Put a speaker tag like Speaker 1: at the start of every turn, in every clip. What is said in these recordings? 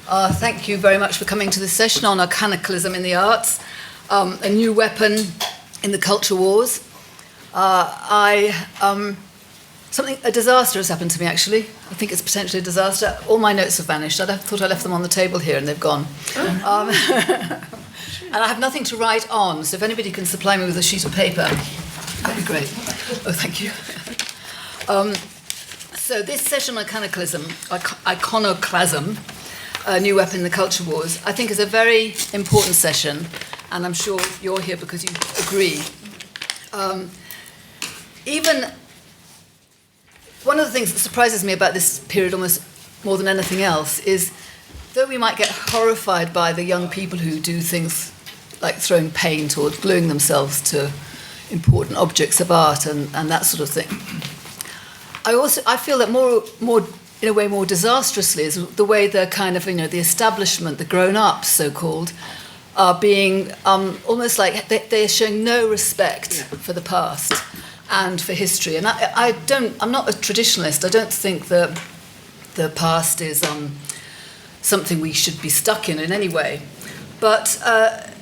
Speaker 1: Thank you very much for coming to this session on Iconoclasm in the arts, a new weapon in the culture wars. A disaster has happened to me, actually. I think it's potentially a disaster. All my notes have vanished. I thought I left them on the table here, and they've gone. And I have nothing to write on, so if anybody can supply me with a sheet of paper, that'd be great. Oh, thank you. So this session on Iconoclasm, a new weapon in the culture wars, I think is a very important session, and I'm sure you're here because you agree. Even one of the things that surprises me about this period almost more than anything else is, though we might get horrified by the young people who do things like throwing paint or gluing themselves to important objects of art and that sort of thing, I feel that more in a way more disastrously is the way the kind of, the establishment, the grown-ups so-called, are being almost like they're showing no respect for the past and for history. And I'm not a traditionalist. I don't think that the past is something we should be stuck in any way. But I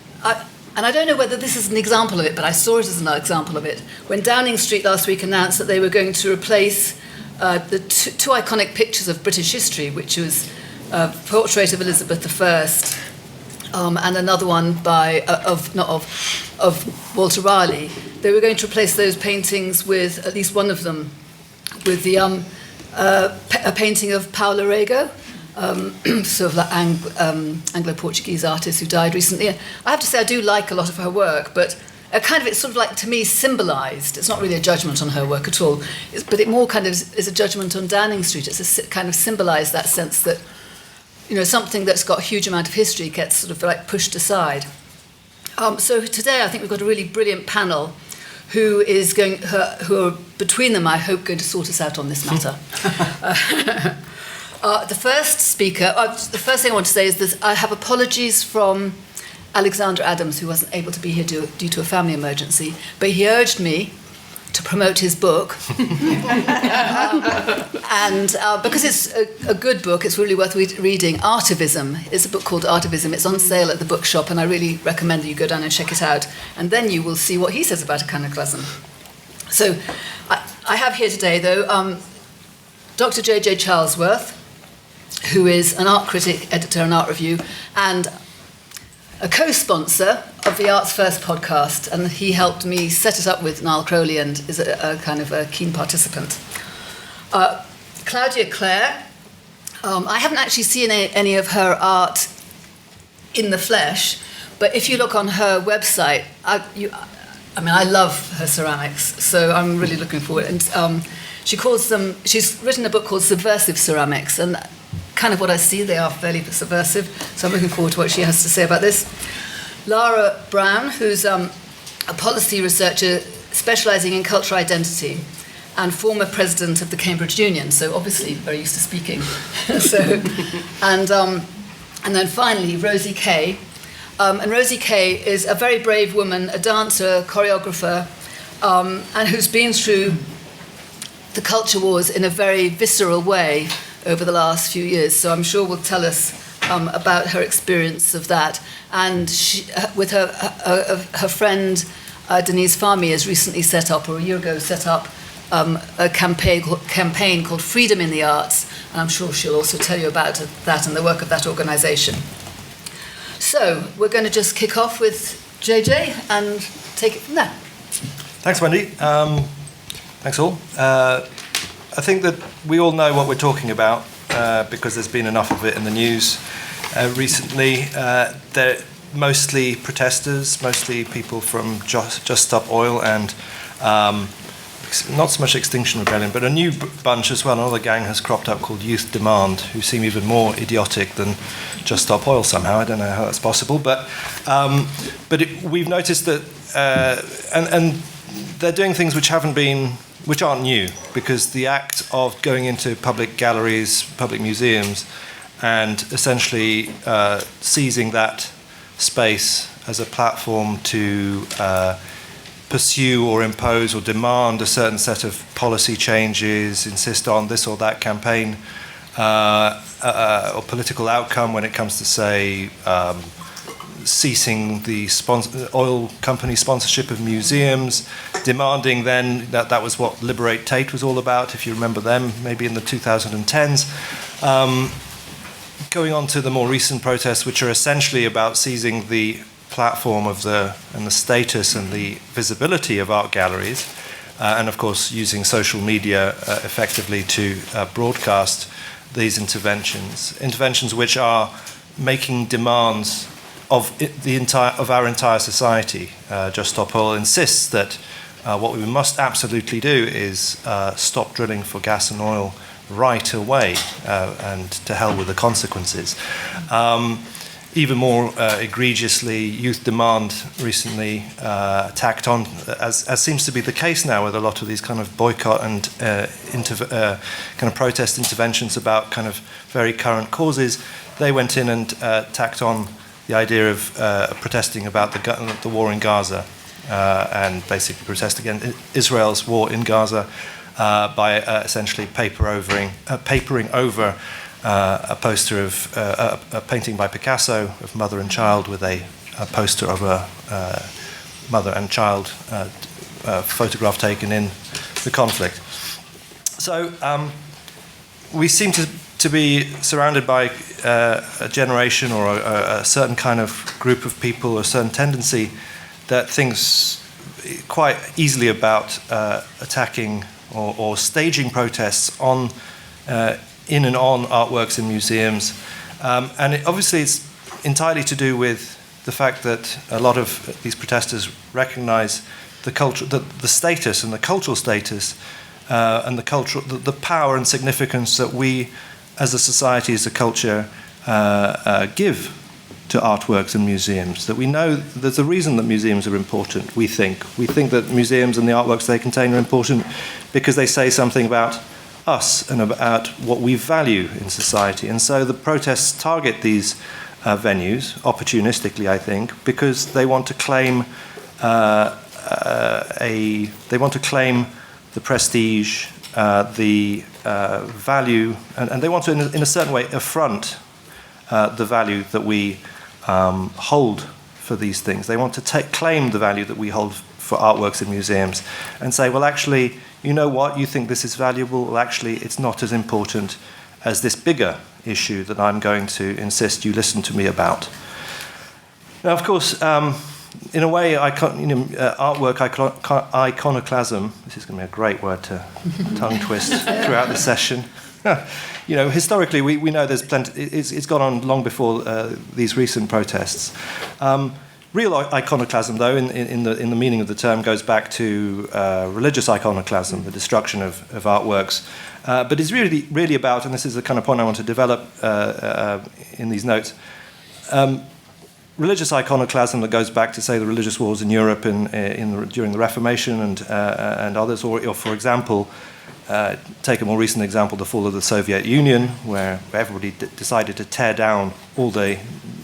Speaker 1: don't know whether this is an example of it, but I saw it as an example of it when Downing Street last week announced that they were going to replace the two iconic pictures of British history, which was a portrait of Elizabeth I and another one of Walter Raleigh. They were going to replace those paintings with, at least one of them, with a painting of Paula Rego, sort of like Anglo-Portuguese artist who died recently. And I have to say I do like a lot of her work, but it's sort of like, to me, symbolised. It's not really a judgment on her work at all, but it more kind of is a judgment on Downing Street. It's a kind of symbolised that sense that, something that's got a huge amount of history gets sort of like pushed aside. So today I think we've got a really brilliant panel who are between them, I hope, going to sort us out on this matter. The first speaker, the first thing I want to say is this: I have apologies from Alexander Adams, who wasn't able to be here due to a family emergency, but he urged me to promote his book. And because it's a good book, it's really worth reading. Artivism. It's a book called Artivism. It's on sale at the bookshop, and I really recommend that you go down and check it out. And then you will see what he says about Iconoclasm. So I have here today, though, Dr. J.J. Charlesworth, who is an art critic, editor, and art review, and a co-sponsor of the Arts First podcast, and he helped me set it up with Niall Crowley and is a kind of a keen participant. Claudia Clare, I haven't actually seen any of her art in the flesh, but if you look on her website, I love her ceramics, so I'm really looking forward. And she's written a book called Subversive Ceramics, and kind of what I see, they are fairly subversive, so I'm looking forward to what she has to say about this. Lara Brown, who's a policy researcher specialising in cultural identity and former president of the Cambridge Union, so obviously very used to speaking. And then finally, Rosie Kay. And Rosie Kay is a very brave woman, a dancer, choreographer, and who's been through the culture wars in a very visceral way over the last few years, so I'm sure will tell us about her experience of that. And she, with her friend Denise Farmy, has recently set up, or a year ago set up, a campaign called Freedom in the Arts, and I'm sure she'll also tell you about that and the work of that organisation. So we're going to just kick off with JJ and take it from there.
Speaker 2: Thanks, Wendy. Thanks all. I think that we all know what we're talking about because there's been enough of it in the news recently. They're mostly protesters, mostly people from Just Stop Oil and not so much Extinction Rebellion, but a new bunch as well. Another gang has cropped up called Youth Demand, who seem even more idiotic than Just Stop Oil somehow. I don't know how that's possible, but we've noticed that, and they're doing things which aren't new, because the act of going into public galleries, public museums, and essentially seizing that space as a platform to pursue or impose or demand a certain set of policy changes, insist on this or that campaign, or political outcome when it comes to, say, ceasing the oil company sponsorship of museums, demanding then that was what Liberate Tate was all about, if you remember them, maybe in the 2010s. Going on to the more recent protests, which are essentially about seizing the platform of and the status and the visibility of art galleries, and of course using social media effectively to broadcast these interventions which are making demands of our entire society. Just Stop Oil insists that what we must absolutely do is stop drilling for gas and oil right away, and to hell with the consequences. Even more egregiously, Youth Demand recently tacked on, as seems to be the case now with a lot of these kind of boycott and kind of protest interventions about kind of very current causes. They went in and tacked on the idea of protesting about the war in Gaza, and basically protest against Israel's war in Gaza by essentially papering over a poster of a painting by Picasso of mother and child with a poster of a mother and child photograph taken in the conflict. So we seem to be surrounded by a generation or a certain kind of group of people, or a certain tendency that thinks quite easily about attacking or staging protests on in and on artworks in museums. And obviously it's entirely to do with the fact that a lot of these protesters recognize the status and the cultural status and the power and significance that we as a society, as a culture, give to artworks and museums. That we know there's a reason that museums are important, we think. We think that museums and the artworks they contain are important because they say something about us and about what we value in society. And so the protests target these venues, opportunistically, I think, because they want to claim the prestige, the value, and they want to, in a certain way, affront the value that we hold for these things. They want to claim the value that we hold for artworks in museums and say, well, actually, you know what, you think this is valuable, well, actually, it's not as important as this bigger issue that I'm going to insist you listen to me about. Now, of course, in a way, artwork iconoclasm, this is going to be a great word to tongue twist throughout the session. Historically, we know there's plenty, it's gone on long before these recent protests. Real iconoclasm, though, in the meaning of the term, goes back to religious iconoclasm, the destruction of artworks. But it's really about, and this is the kind of point I want to develop in these notes, religious iconoclasm that goes back to, say, the religious wars in Europe during the Reformation and others, or for example, take a more recent example, the fall of the Soviet Union, where everybody decided to tear down all the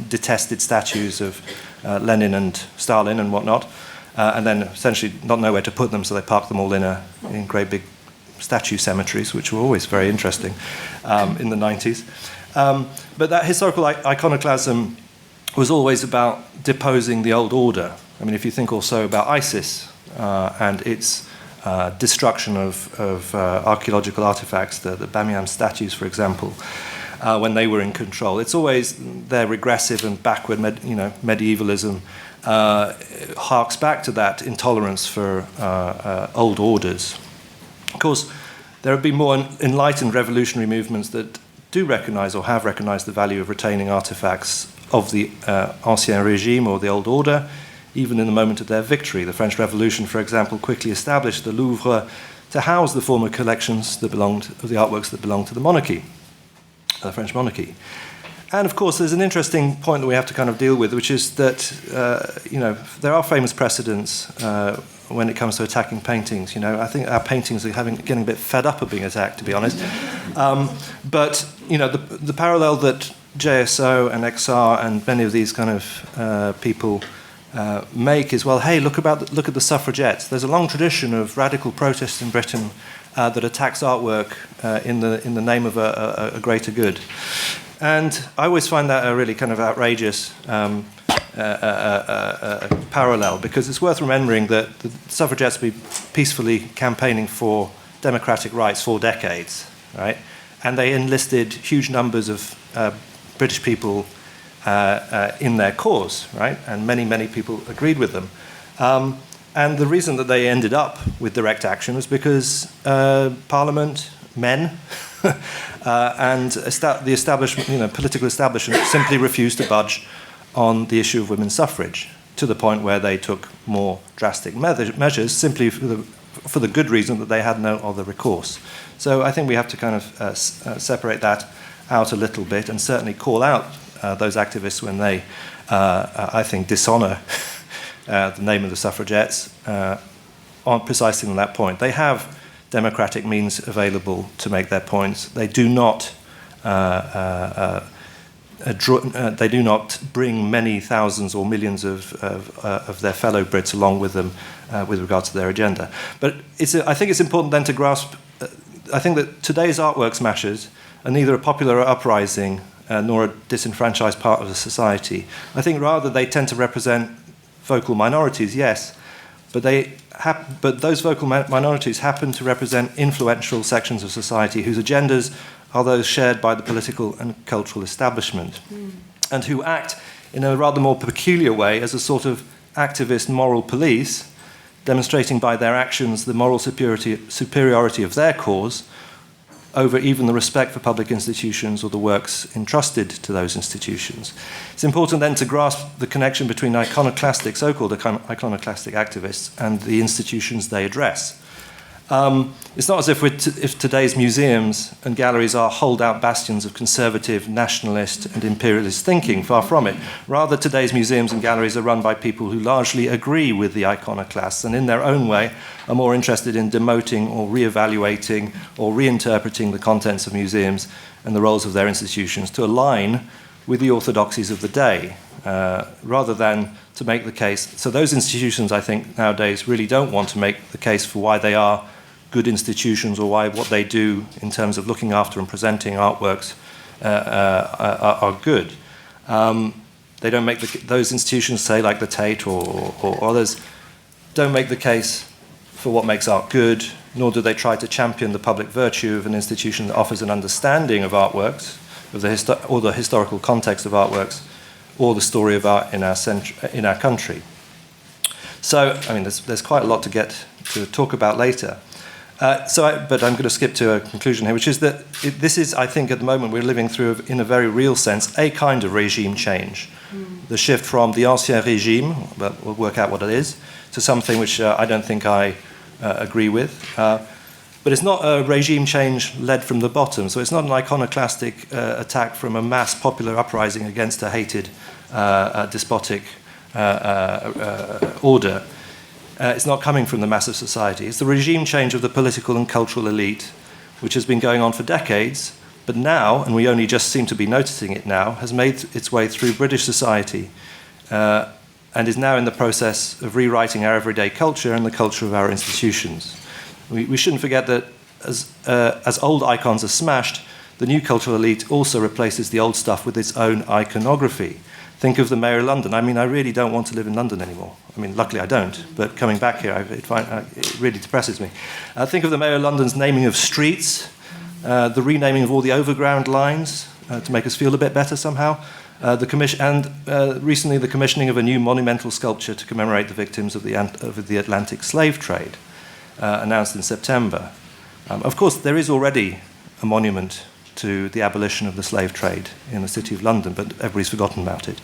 Speaker 2: detested statues of Lenin and Stalin and whatnot, and then essentially not know where to put them, so they parked them all in great big statue cemeteries, which were always very interesting in the 90s. But that historical iconoclasm was always about deposing the old order. I mean, if you think also about ISIS and its destruction of archaeological artifacts, the Bamiyan statues, for example, when they were in control, it's always their regressive and backward, medievalism harks back to that intolerance for old orders. Of course, there have been more enlightened revolutionary movements that do recognise or have recognised the value of retaining artifacts of the Ancien Régime or the Old Order, even in the moment of their victory. The French Revolution, for example, quickly established the Louvre to house the former collections of the artworks that belonged to the monarchy, the French monarchy. And of course, there's an interesting point that we have to kind of deal with, which is that there are famous precedents when it comes to attacking paintings. I think our paintings are getting a bit fed up of being attacked, to be honest. But the parallel that JSO and XR and many of these kind of people make is, well, hey, look at the suffragettes. There's a long tradition of radical protest in Britain that attacks artwork in the name of a greater good. And I always find that a really kind of outrageous parallel, because it's worth remembering that the suffragettes have been peacefully campaigning for democratic rights for decades, right? And they enlisted huge numbers of British people in their cause, right? And many, many people agreed with them. And the reason that they ended up with direct action was because Parliament, men, and the establishment, political establishment, simply refused to budge on the issue of women's suffrage, to the point where they took more drastic measures simply for the good reason that they had no other recourse. So I think we have to kind of separate that out a little bit, and certainly call out those activists when they, I think, dishonour the name of the suffragettes on precisely on that point. They have democratic means available to make their points. They do not bring many thousands or millions of their fellow Brits along with them with regard to their agenda. But I think it's important then to grasp, I think that today's artwork smashers are neither a popular uprising nor a disenfranchised part of the society. I think rather they tend to represent vocal minorities, yes, but those vocal minorities happen to represent influential sections of society whose agendas are those shared by the political and cultural establishment, and who act in a rather more peculiar way as a sort of activist moral police, demonstrating by their actions the moral superiority of their cause over even the respect for public institutions or the works entrusted to those institutions. It's important then to grasp the connection between iconoclastic, so-called iconoclastic activists and the institutions they address. It's not as if today's museums and galleries are holdout bastions of conservative, nationalist and imperialist thinking, far from it. Rather, today's museums and galleries are run by people who largely agree with the iconoclasts and in their own way are more interested in demoting or re-evaluating or reinterpreting the contents of museums and the roles of their institutions to align with the orthodoxies of the day, rather than to make the case. So those institutions, I think, nowadays really don't want to make the case for why they are good institutions or why what they do in terms of looking after and presenting artworks are good. They don't make those institutions, say, like the Tate or others, don't make the case for what makes art good, nor do they try to champion the public virtue of an institution that offers an understanding of artworks, of the historical context of artworks, or the story of art in our country. So, I mean, there's quite a lot to talk about later. But I'm going to skip to a conclusion here, which is that this is, I think, at the moment we're living through, in a very real sense, a kind of regime change. The shift from the ancien régime, but we'll work out what it is, to something which I don't think I agree with. But it's not a regime change led from the bottom, so it's not an iconoclastic attack from a mass popular uprising against a hated despotic order. It's not coming from the mass of society. It's the regime change of the political and cultural elite, which has been going on for decades, but now, and we only just seem to be noticing it now, has made its way through British society and is now in the process of rewriting our everyday culture and the culture of our institutions. We shouldn't forget that as old icons are smashed, the new cultural elite also replaces the old stuff with its own iconography. Think of the Mayor of London. I mean, I really don't want to live in London anymore. I mean, luckily I don't, but coming back here, it really depresses me. Think of the Mayor of London's naming of streets, the renaming of all the overground lines to make us feel a bit better somehow, recently the commissioning of a new monumental sculpture to commemorate the victims of the Atlantic slave trade, announced in September. Of course, there is already a monument to the abolition of the slave trade in the City of London, but everybody's forgotten about it.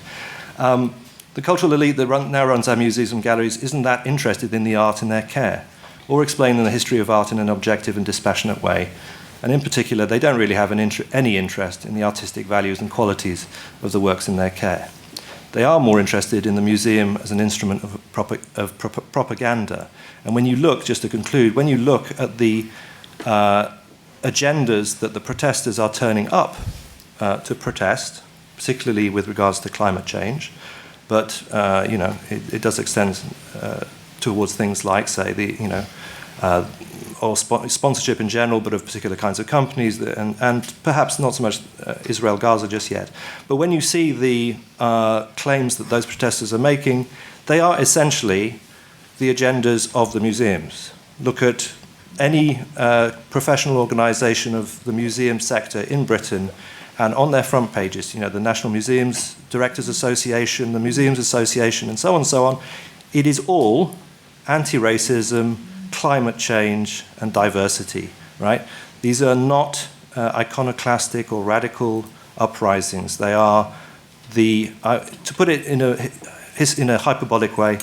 Speaker 2: The cultural elite that now runs our museums and galleries isn't that interested in the art in their care, or explaining the history of art in an objective and dispassionate way. And in particular, they don't really have any interest in the artistic values and qualities of the works in their care. They are more interested in the museum as an instrument of propaganda. And when you look, just to conclude, when you look at the agendas that the protesters are turning up to protest, particularly with regards to climate change, but it does extend towards things like, say, or sponsorship in general, but of particular kinds of companies, and perhaps not so much Israel-Gaza just yet. But when you see the claims that those protesters are making, they are essentially the agendas of the museums. Look at any professional organisation of the museum sector in Britain, and on their front pages, you know, the National Museums Directors Association, the Museums Association, and so on, it is all anti-racism, climate change, and diversity, right? These are not iconoclastic or radical uprisings. They are to put it in a hyperbolic way,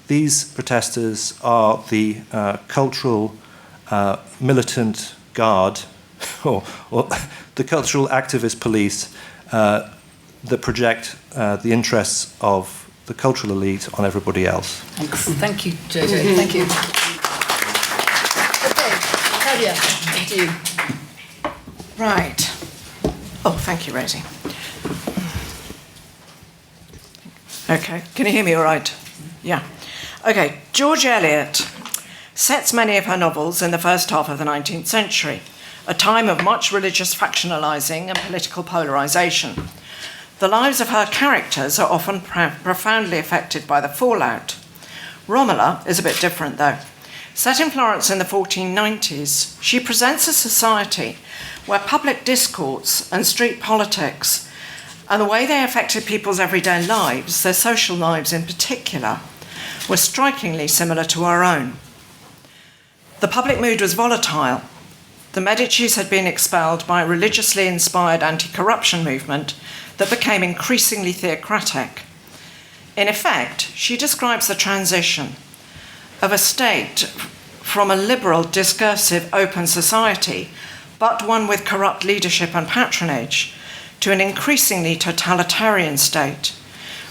Speaker 2: these protesters are the cultural militant guard or the cultural activist police that project the interests of the cultural elite on everybody else.
Speaker 1: Thank you, Jojo. Thank you. Okay, Claudia, thank you.
Speaker 3: Right. Oh, thank you, Rosie. Okay, can you hear me all right? Yeah. Okay, George Eliot sets many of her novels in the first half of the 19th century, a time of much religious factionalising and political polarisation. The lives of her characters are often profoundly affected by the fallout. Romola is a bit different, though. Set in Florence in the 1490s, she presents a society where public discourse and street politics and the way they affected people's everyday lives, their social lives in particular, were strikingly similar to our own. The public mood was volatile. The Medicis had been expelled by a religiously inspired anti-corruption movement that became increasingly theocratic. In effect, she describes the transition of a state from a liberal, discursive, open society, but one with corrupt leadership and patronage, to an increasingly totalitarian state,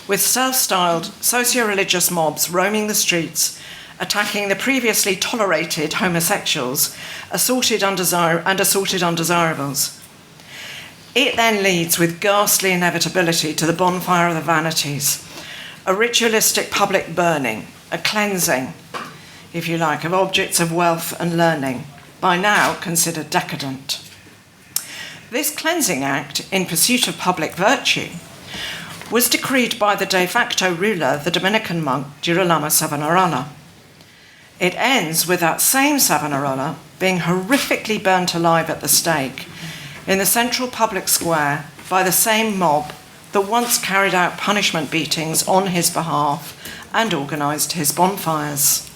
Speaker 3: with self-styled socio-religious mobs roaming the streets, attacking the previously tolerated homosexuals, assaulted undesirables. It then leads with ghastly inevitability to the bonfire of the vanities, a ritualistic public burning, a cleansing, if you like, of objects of wealth and learning, by now considered decadent. This cleansing act, in pursuit of public virtue, was decreed by the de facto ruler, the Dominican monk Girolamo Savonarola. It ends with that same Savonarola being horrifically burnt alive at the stake in the central public square by the same mob that once carried out punishment beatings on his behalf and organised his bonfires.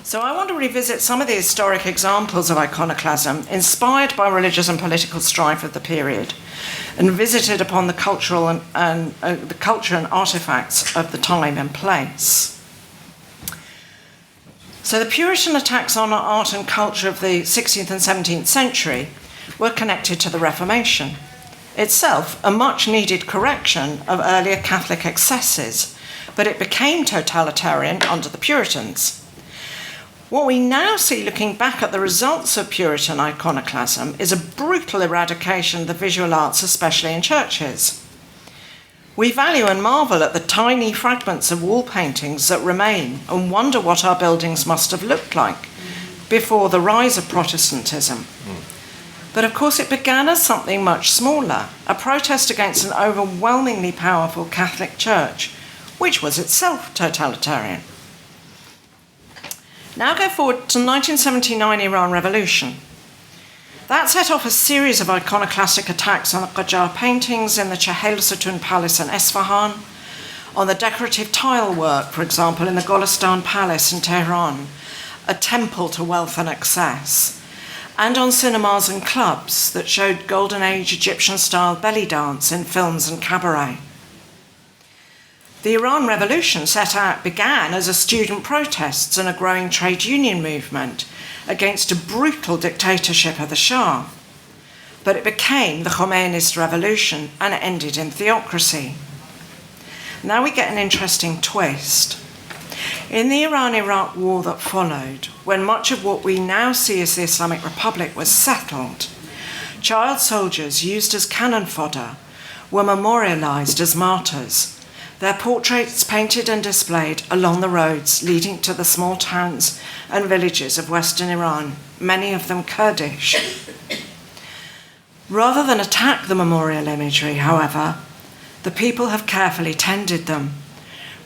Speaker 3: So I want to revisit some of the historic examples of iconoclasm inspired by religious and political strife of the period, and visited upon the cultural and the culture and artefacts of the time and place. So the Puritan attacks on art and culture of the 16th and 17th century were connected to the Reformation, itself a much-needed correction of earlier Catholic excesses, but it became totalitarian under the Puritans. What we now see looking back at the results of Puritan iconoclasm is a brutal eradication of the visual arts, especially in churches. We value and marvel at the tiny fragments of wall paintings that remain and wonder what our buildings must have looked like before the rise of Protestantism. But of course it began as something much smaller, a protest against an overwhelmingly powerful Catholic Church, which was itself totalitarian. Now go forward to the 1979 Iran Revolution. That set off a series of iconoclastic attacks on the Qajar paintings in the Chehel Sutun Palace in Esfahan, on the decorative tile work, for example, in the Golestan Palace in Tehran, a temple to wealth and excess, and on cinemas and clubs that showed Golden Age Egyptian-style belly dance in films and cabaret. The Iran Revolution began as a student protests and a growing trade union movement against a brutal dictatorship of the Shah. But it became the Khomeinist revolution and it ended in theocracy. Now we get an interesting twist. In the Iran-Iraq war that followed, when much of what we now see as the Islamic Republic was settled, child soldiers used as cannon fodder were memorialised as martyrs, Their portraits painted and displayed along the roads leading to the small towns and villages of western Iran, many of them Kurdish. Rather than attack the memorial imagery, however, the people have carefully tended them,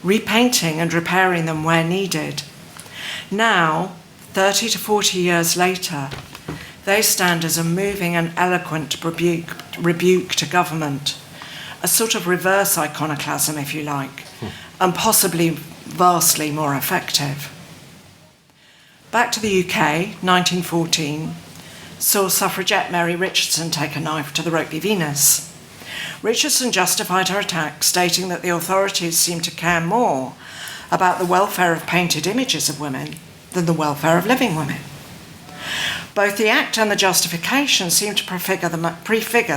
Speaker 3: repainting and repairing them where needed. Now, 30 to 40 years later, they stand as a moving and eloquent rebuke to government, a sort of reverse iconoclasm, if you like, and possibly vastly more effective. Back to the UK, 1914, saw suffragette Mary Richardson take a knife to the Rokeby Venus. Richardson justified her attack, stating that the authorities seemed to care more about the welfare of painted images of women than the welfare of living women. Both the act and the justification seem to prefigure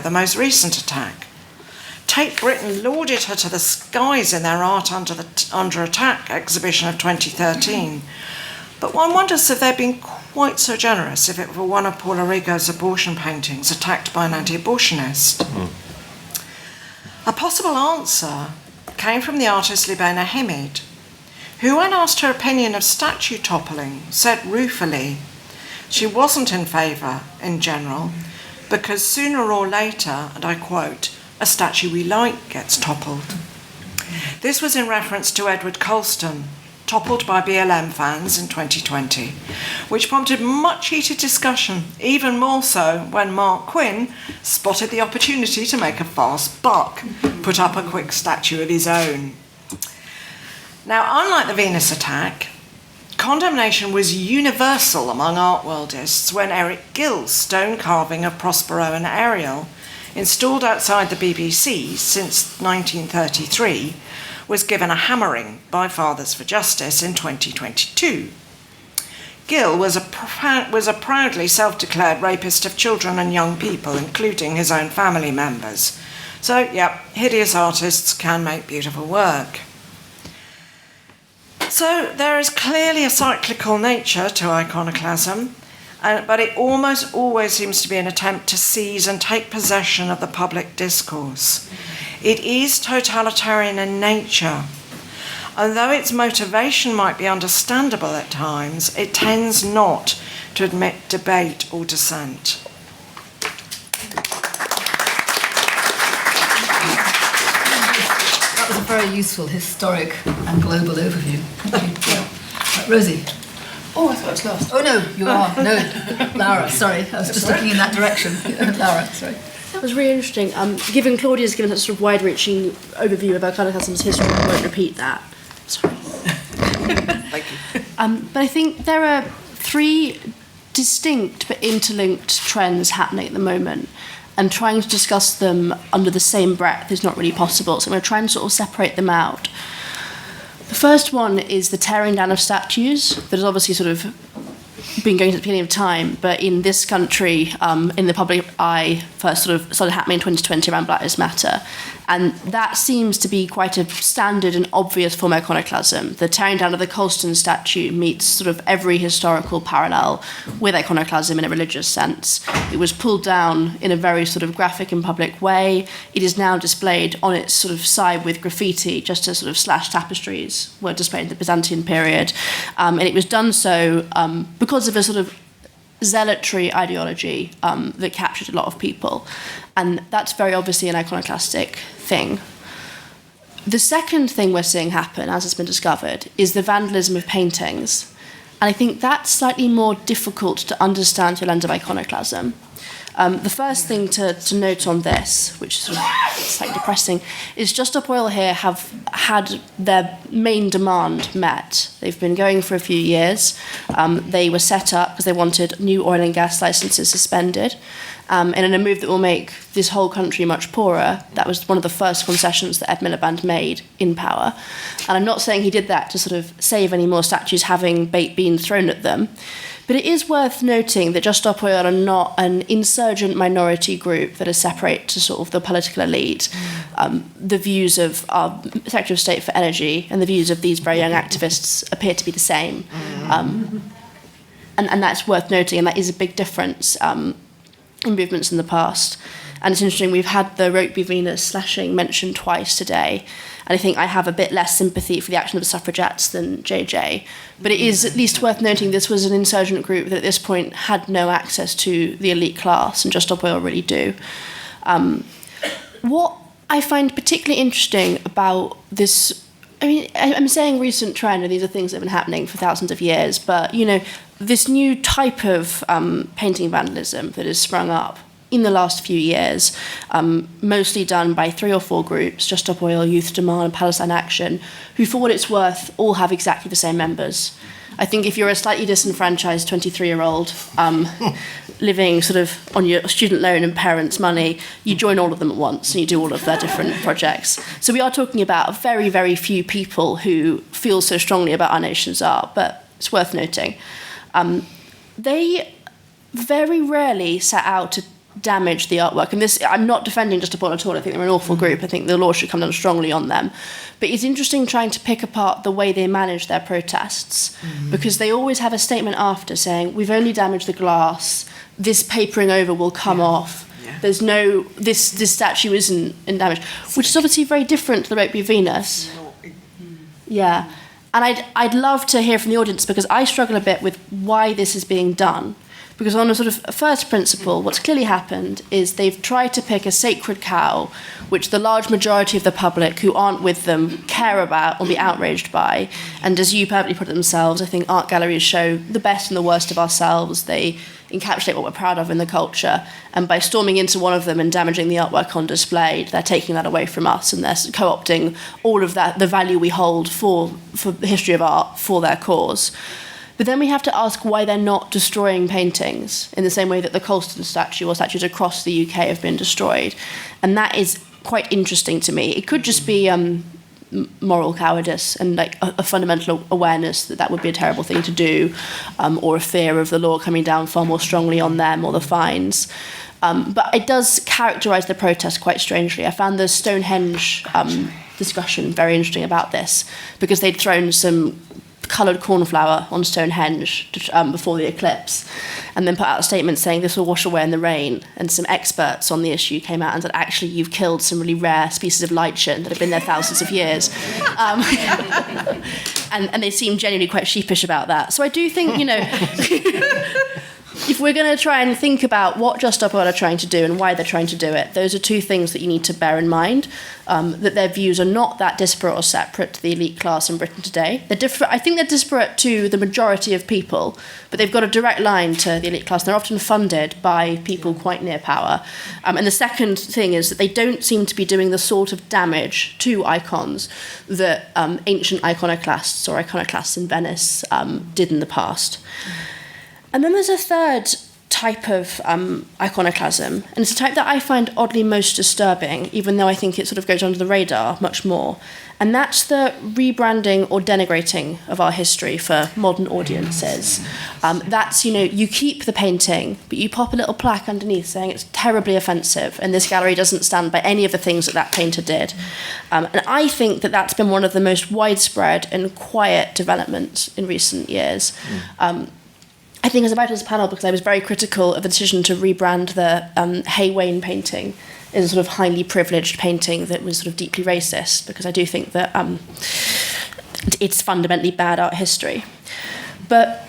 Speaker 3: the most recent attack. Tate Britain lauded her to the skies in their Art Under Attack exhibition of 2013, but one wonders if they'd been quite so generous if it were one of Paul Arrigo's abortion paintings attacked by an anti-abortionist. A possible answer came from the artist Libena Hamid, who, when asked her opinion of statue toppling, said ruefully she wasn't in favour, in general, because sooner or later, and I quote, a statue we like gets toppled. This was in reference to Edward Colston, toppled by BLM fans in 2020, which prompted much heated discussion, even more so when Mark Quinn spotted the opportunity to make a fast buck, put up a quick statue of his own. Now, unlike the Venus attack, condemnation was universal among art worldists when Eric Gill's stone carving of Prospero and Ariel, installed outside the BBC since 1933, was given a hammering by Fathers for Justice in 2022. Gill was a proudly self-declared rapist of children and young people, including his own family members. So, yeah, hideous artists can make beautiful work. So there is clearly a cyclical nature to iconoclasm, but it almost always seems to be an attempt to seize and take possession of the public discourse. It is totalitarian in nature, and though its motivation might be understandable at times, it tends not to admit debate or dissent.
Speaker 1: That was a very useful historic and global overview. Thank you. Rosie.
Speaker 4: Oh, I thought I was last.
Speaker 1: Oh, no, you are. No, Lara, sorry. I was just looking in that direction. Lara, sorry.
Speaker 4: That was really interesting. Given Claudia's given a sort of wide-reaching overview of Iconoclasm's history, I won't repeat that. Sorry.
Speaker 3: Thank you.
Speaker 4: But I think there are three distinct but interlinked trends happening at the moment, and trying to discuss them under the same breath is not really possible, so I'm going to try and sort of separate them out. The first one is the tearing down of statues that has obviously sort of been going to the beginning of time, but in this country, in the public eye, first sort of started happening in 2020 around Black Lives Matter. And that seems to be quite a standard and obvious form of iconoclasm. The tearing down of the Colston statue meets sort of every historical parallel with iconoclasm in a religious sense. It was pulled down in a very sort of graphic and public way. It is now displayed on its sort of side with graffiti, just as sort of slashed tapestries were displayed in the Byzantine period. And it was done so because of a sort of zealotry ideology that captured a lot of people. And that's very obviously an iconoclastic thing. The second thing we're seeing happen, as has been discovered, is the vandalism of paintings. And I think that's slightly more difficult to understand through the lens of iconoclasm. The first thing to note on this, which is sort of slightly depressing, is Just Stop Oil here have had their main demand met. They've been going for a few years. They were set up because they wanted new oil and gas licenses suspended. And in a move that will make this whole country much poorer, that was one of the first concessions that Ed Miliband made in power. And I'm not saying he did that to sort of save any more statues having bait being thrown at them. But it is worth noting that Just Stop Oil are not an insurgent minority group that is separate to sort of the political elite. The views of our Secretary of State for Energy and the views of these very young activists appear to be the same. And that's worth noting, and that is a big difference in movements in the past. And it's interesting, we've had the Rokeby Venus slashing mentioned twice today, and I think I have a bit less sympathy for the action of the suffragettes than JJ. But it is at least worth noting this was an insurgent group that at this point had no access to the elite class, and Just Stop Oil really do. What I find particularly interesting about this, I mean, I'm saying recent trend, and these are things that have been happening for thousands of years, but, you know, this new type of painting vandalism that has sprung up in the last few years, mostly done by 3 or 4 groups, Just Stop Oil, Youth Demand, Palestine Action, who, for what it's worth, all have exactly the same members. I think if you're a slightly disenfranchised 23-year-old living sort of on your student loan and parents' money, you join all of them at once and you do all of their different projects. So we are talking about very, very few people who feel so strongly about our nation's art, but it's worth noting. They very rarely set out to damage the artwork. And this, I'm not defending Just Stop Oil at all. I think they're an awful group. I think the law should come down strongly on them. But it's interesting trying to pick apart the way they manage their protests, because they always have a statement after saying, we've only damaged the glass, this papering over will come off, there's no, this statue isn't in damage, which is obviously very different to the Rokeby Venus. Yeah. And I'd love to hear from the audience, because I struggle a bit with why this is being done. Because on a sort of first principle, what's clearly happened is they've tried to pick a sacred cow, which the large majority of the public who aren't with them care about or be outraged by. And as you perfectly put it themselves, I think art galleries show the best and the worst of ourselves. They encapsulate what we're proud of in the culture. And by storming into one of them and damaging the artwork on display, they're taking that away from us, and they're co-opting all of that, the value we hold for the history of art, for their cause. But then we have to ask why they're not destroying paintings in the same way that the Colston statue or statues across the UK have been destroyed. And that is quite interesting to me. It could just be moral cowardice and like a fundamental awareness that that would be a terrible thing to do, or a fear of the law coming down far more strongly on them, or the fines. But it does characterise the protest quite strangely. I found the Stonehenge discussion very interesting about this, because they'd thrown some coloured cornflower on Stonehenge before the eclipse, and then put out a statement saying this will wash away in the rain. And some experts on the issue came out and said, actually, you've killed some really rare species of lichen that have been there thousands of years. And they seemed genuinely quite sheepish about that. So I do think, you know, if we're going to try and think about what Just Stop Oil are trying to do and why they're trying to do it, those are two things that you need to bear in mind, that their views are not that disparate or separate to the elite class in Britain today. They're different. I think they're disparate to the majority of people, but they've got a direct line to the elite class. They're often funded by people quite near power. And the second thing is that they don't seem to be doing the sort of damage to icons that ancient iconoclasts or iconoclasts in Venice did in the past. And then there's a third type of iconoclasm, and it's a type that I find oddly most disturbing, even though I think it sort of goes under the radar much more. And that's the rebranding or denigrating of our history for modern audiences. That's, you know, you keep the painting, but you pop a little plaque underneath saying it's terribly offensive, and this gallery doesn't stand by any of the things that painter did. And I think that that's been one of the most widespread and quiet developments in recent years. I think I was about this panel because I was very critical of the decision to rebrand the Hay Wain painting as a sort of highly privileged painting that was sort of deeply racist, because I do think that it's fundamentally bad art history. But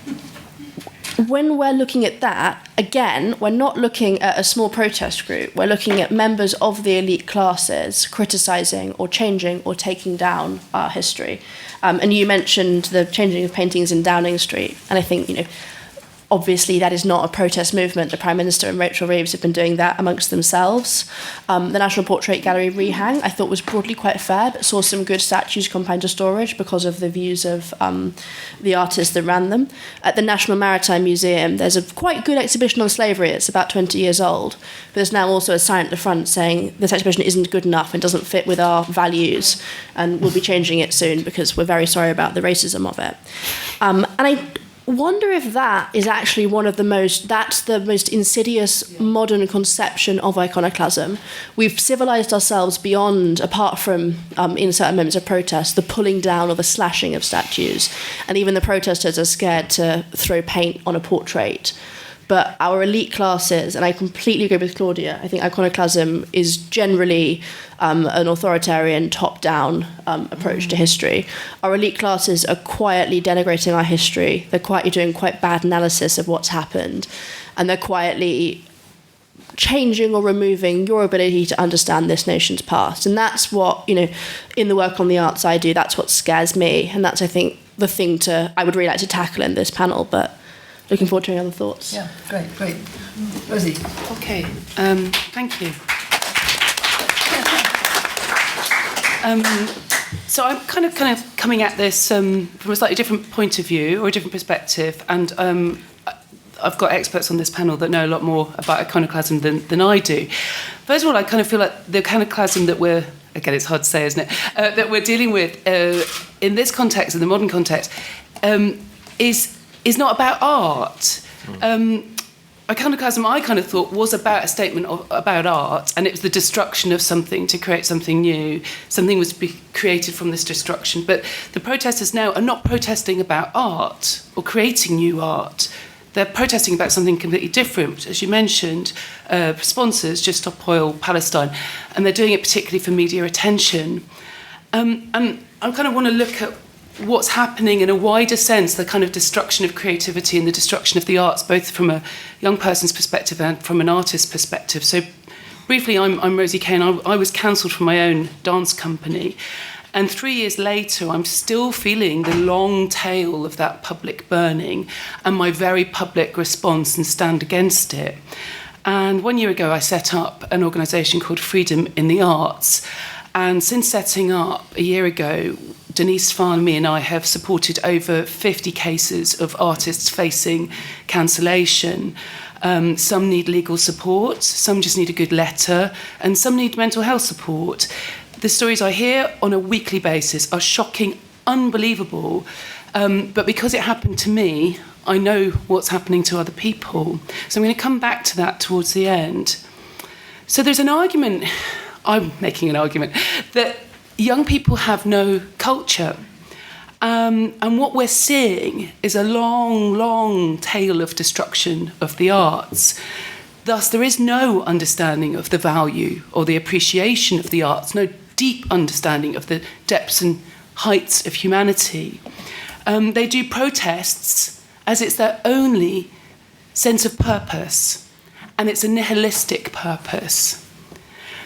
Speaker 4: when we're looking at that, again, we're not looking at a small protest group. We're looking at members of the elite classes criticising or changing or taking down our history. And you mentioned the changing of paintings in Downing Street, and I think, you know, obviously, that is not a protest movement. The Prime Minister and Rachel Reeves have been doing that amongst themselves. The National Portrait Gallery rehang, I thought, was broadly quite fair, but saw some good statues come into storage because of the views of the artists that ran them. At the National Maritime Museum, there's a quite good exhibition on slavery. It's about 20 years old, but there's now also a sign at the front saying this exhibition isn't good enough and doesn't fit with our values, and we'll be changing it soon because we're very sorry about the racism of it. And I wonder if that is actually that's the most insidious modern conception of iconoclasm. We've civilized ourselves beyond, apart from in certain moments of protest, the pulling down or the slashing of statues. And even the protesters are scared to throw paint on a portrait But our elite classes, and I completely agree with Claudia, I think iconoclasm is generally an authoritarian, top-down approach to history. Our elite classes are quietly denigrating our history. They're quietly doing quite bad analysis of what's happened. And they're quietly changing or removing your ability to understand this nation's past. And that's what, in the work on the arts I do, that's what scares me. And that's, I think, the thing I would really like to tackle in this panel. But looking forward to any other thoughts.
Speaker 1: Yeah, great. Rosie.
Speaker 5: Okay, thank you. So I'm kind of coming at this from a slightly different point of view or a different perspective, and I've got experts on this panel that know a lot more about iconoclasm than I do. First of all, I kind of feel like the iconoclasm that again, it's hard to say, isn't it, that we're dealing with in this context, in the modern context, is not about art. Iconoclasm, I kind of thought, was about a statement about art, and it was the destruction of something to create something new. Something was to be created from this destruction. But the protesters now are not protesting about art or creating new art. They're protesting about something completely different. As you mentioned, sponsors, Just Stop Oil Palestine, and they're doing it particularly for media attention. And I kind of want to look at what's happening in a wider sense, the kind of destruction of creativity and the destruction of the arts, both from a young person's perspective and from an artist's perspective. So briefly, I'm Rosie Kane. I was cancelled from my own dance company. And 3 years later, I'm still feeling the long tail of that public burning and my very public response and stand against it. And 1 year ago, I set up an organisation called Freedom in the Arts. And since setting up a year ago, Denise Farn, me and I have supported over 50 cases of artists facing cancellation. Some need legal support, some just need a good letter, and some need mental health support. The stories I hear on a weekly basis are shocking, unbelievable, but because it happened to me, I know what's happening to other people. So I'm going to come back to that towards the end. So there's an argument, I'm making an argument, that young people have no culture. And what we're seeing is a long tail of destruction of the arts. Thus, there is no understanding of the value or the appreciation of the arts, no deep understanding of the depths and heights of humanity. They do protests as it's their only sense of purpose, and it's a nihilistic purpose.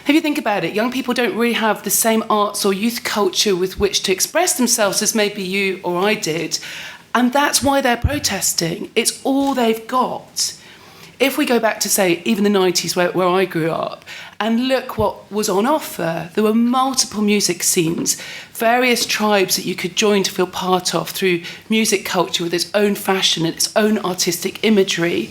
Speaker 5: If you think about it, young people don't really have the same arts or youth culture with which to express themselves as maybe you or I did, and that's why they're protesting. It's all they've got. If we go back to, say, even the 90s where I grew up, and look what was on offer, there were multiple music scenes, various tribes that you could join to feel part of through music culture with its own fashion and its own artistic imagery.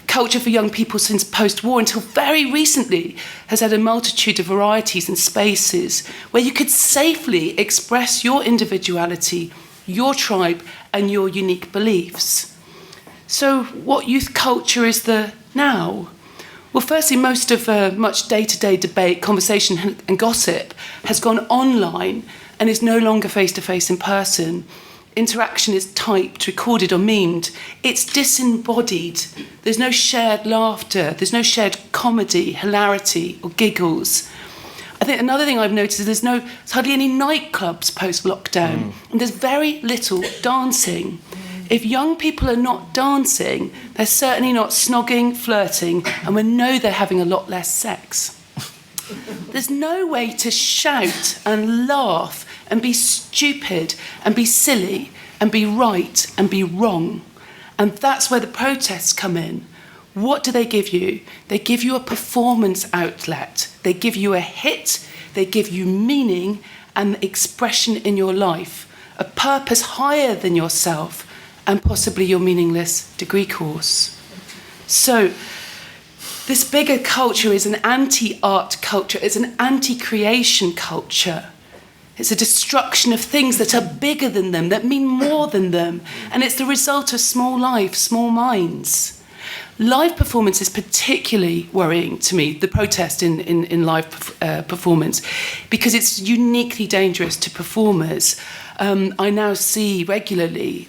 Speaker 5: Culture for young people since post-war until very recently has had a multitude of varieties and spaces where you could safely express your individuality, your tribe, and your unique beliefs. So what youth culture is there now? Well, firstly, most of much day-to-day debate, conversation and gossip has gone online and is no longer face-to-face in person. Interaction is typed, recorded or memed. It's disembodied. There's no shared laughter. There's no shared comedy, hilarity or giggles. I think another thing I've noticed is there's hardly any nightclubs post-lockdown, and there's very little dancing. If young people are not dancing, they're certainly not snogging, flirting, and we know they're having a lot less sex. There's no way to shout and laugh and be stupid and be silly and be right and be wrong. And that's where the protests come in. What do they give you? They give you a performance outlet. They give you a hit. They give you meaning and expression in your life, a purpose higher than yourself and possibly your meaningless degree course. So this bigger culture is an anti-art culture. It's an anti-creation culture. It's a destruction of things that are bigger than them, that mean more than them. And it's the result of small lives, small minds. Live performance is particularly worrying to me, the protest in live performance, because it's uniquely dangerous to performers. I now see regularly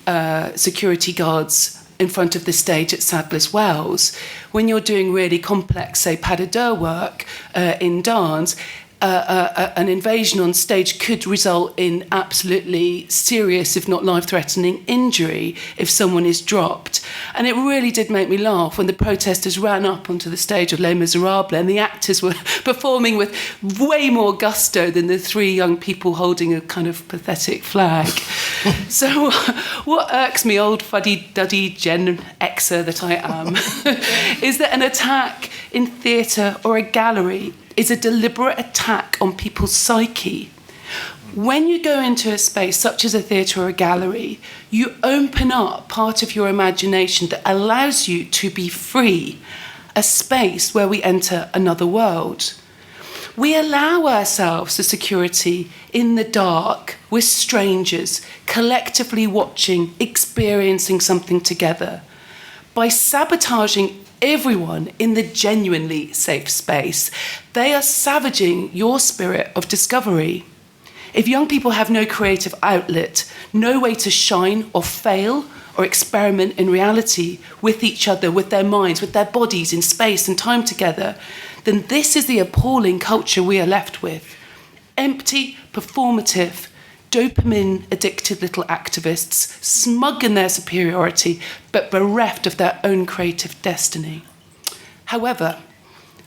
Speaker 5: security guards in front of the stage at Sadler's Wells, when you're doing really complex, say, pas de deux work in dance, an invasion on stage could result in absolutely serious, if not life-threatening, injury if someone is dropped. And it really did make me laugh when the protesters ran up onto the stage of Les Miserables and the actors were performing with way more gusto than the three young people holding a kind of pathetic flag. So what irks me, old fuddy-duddy Gen Xer that I am, is that an attack in theatre or a gallery is a deliberate attack on people's psyche. When you go into a space such as a theatre or a gallery, you open up part of your imagination that allows you to be free, a space where we enter another world. We allow ourselves the security in the dark with strangers, collectively watching, experiencing something together. By sabotaging everyone in the genuinely safe space, they are savaging your spirit of discovery. If young people have no creative outlet, no way to shine or fail or experiment in reality with each other, with their minds, with their bodies in space and time together, then this is the appalling culture we are left with. Empty, performative, dopamine-addicted little activists, smug in their superiority, but bereft of their own creative destiny. However,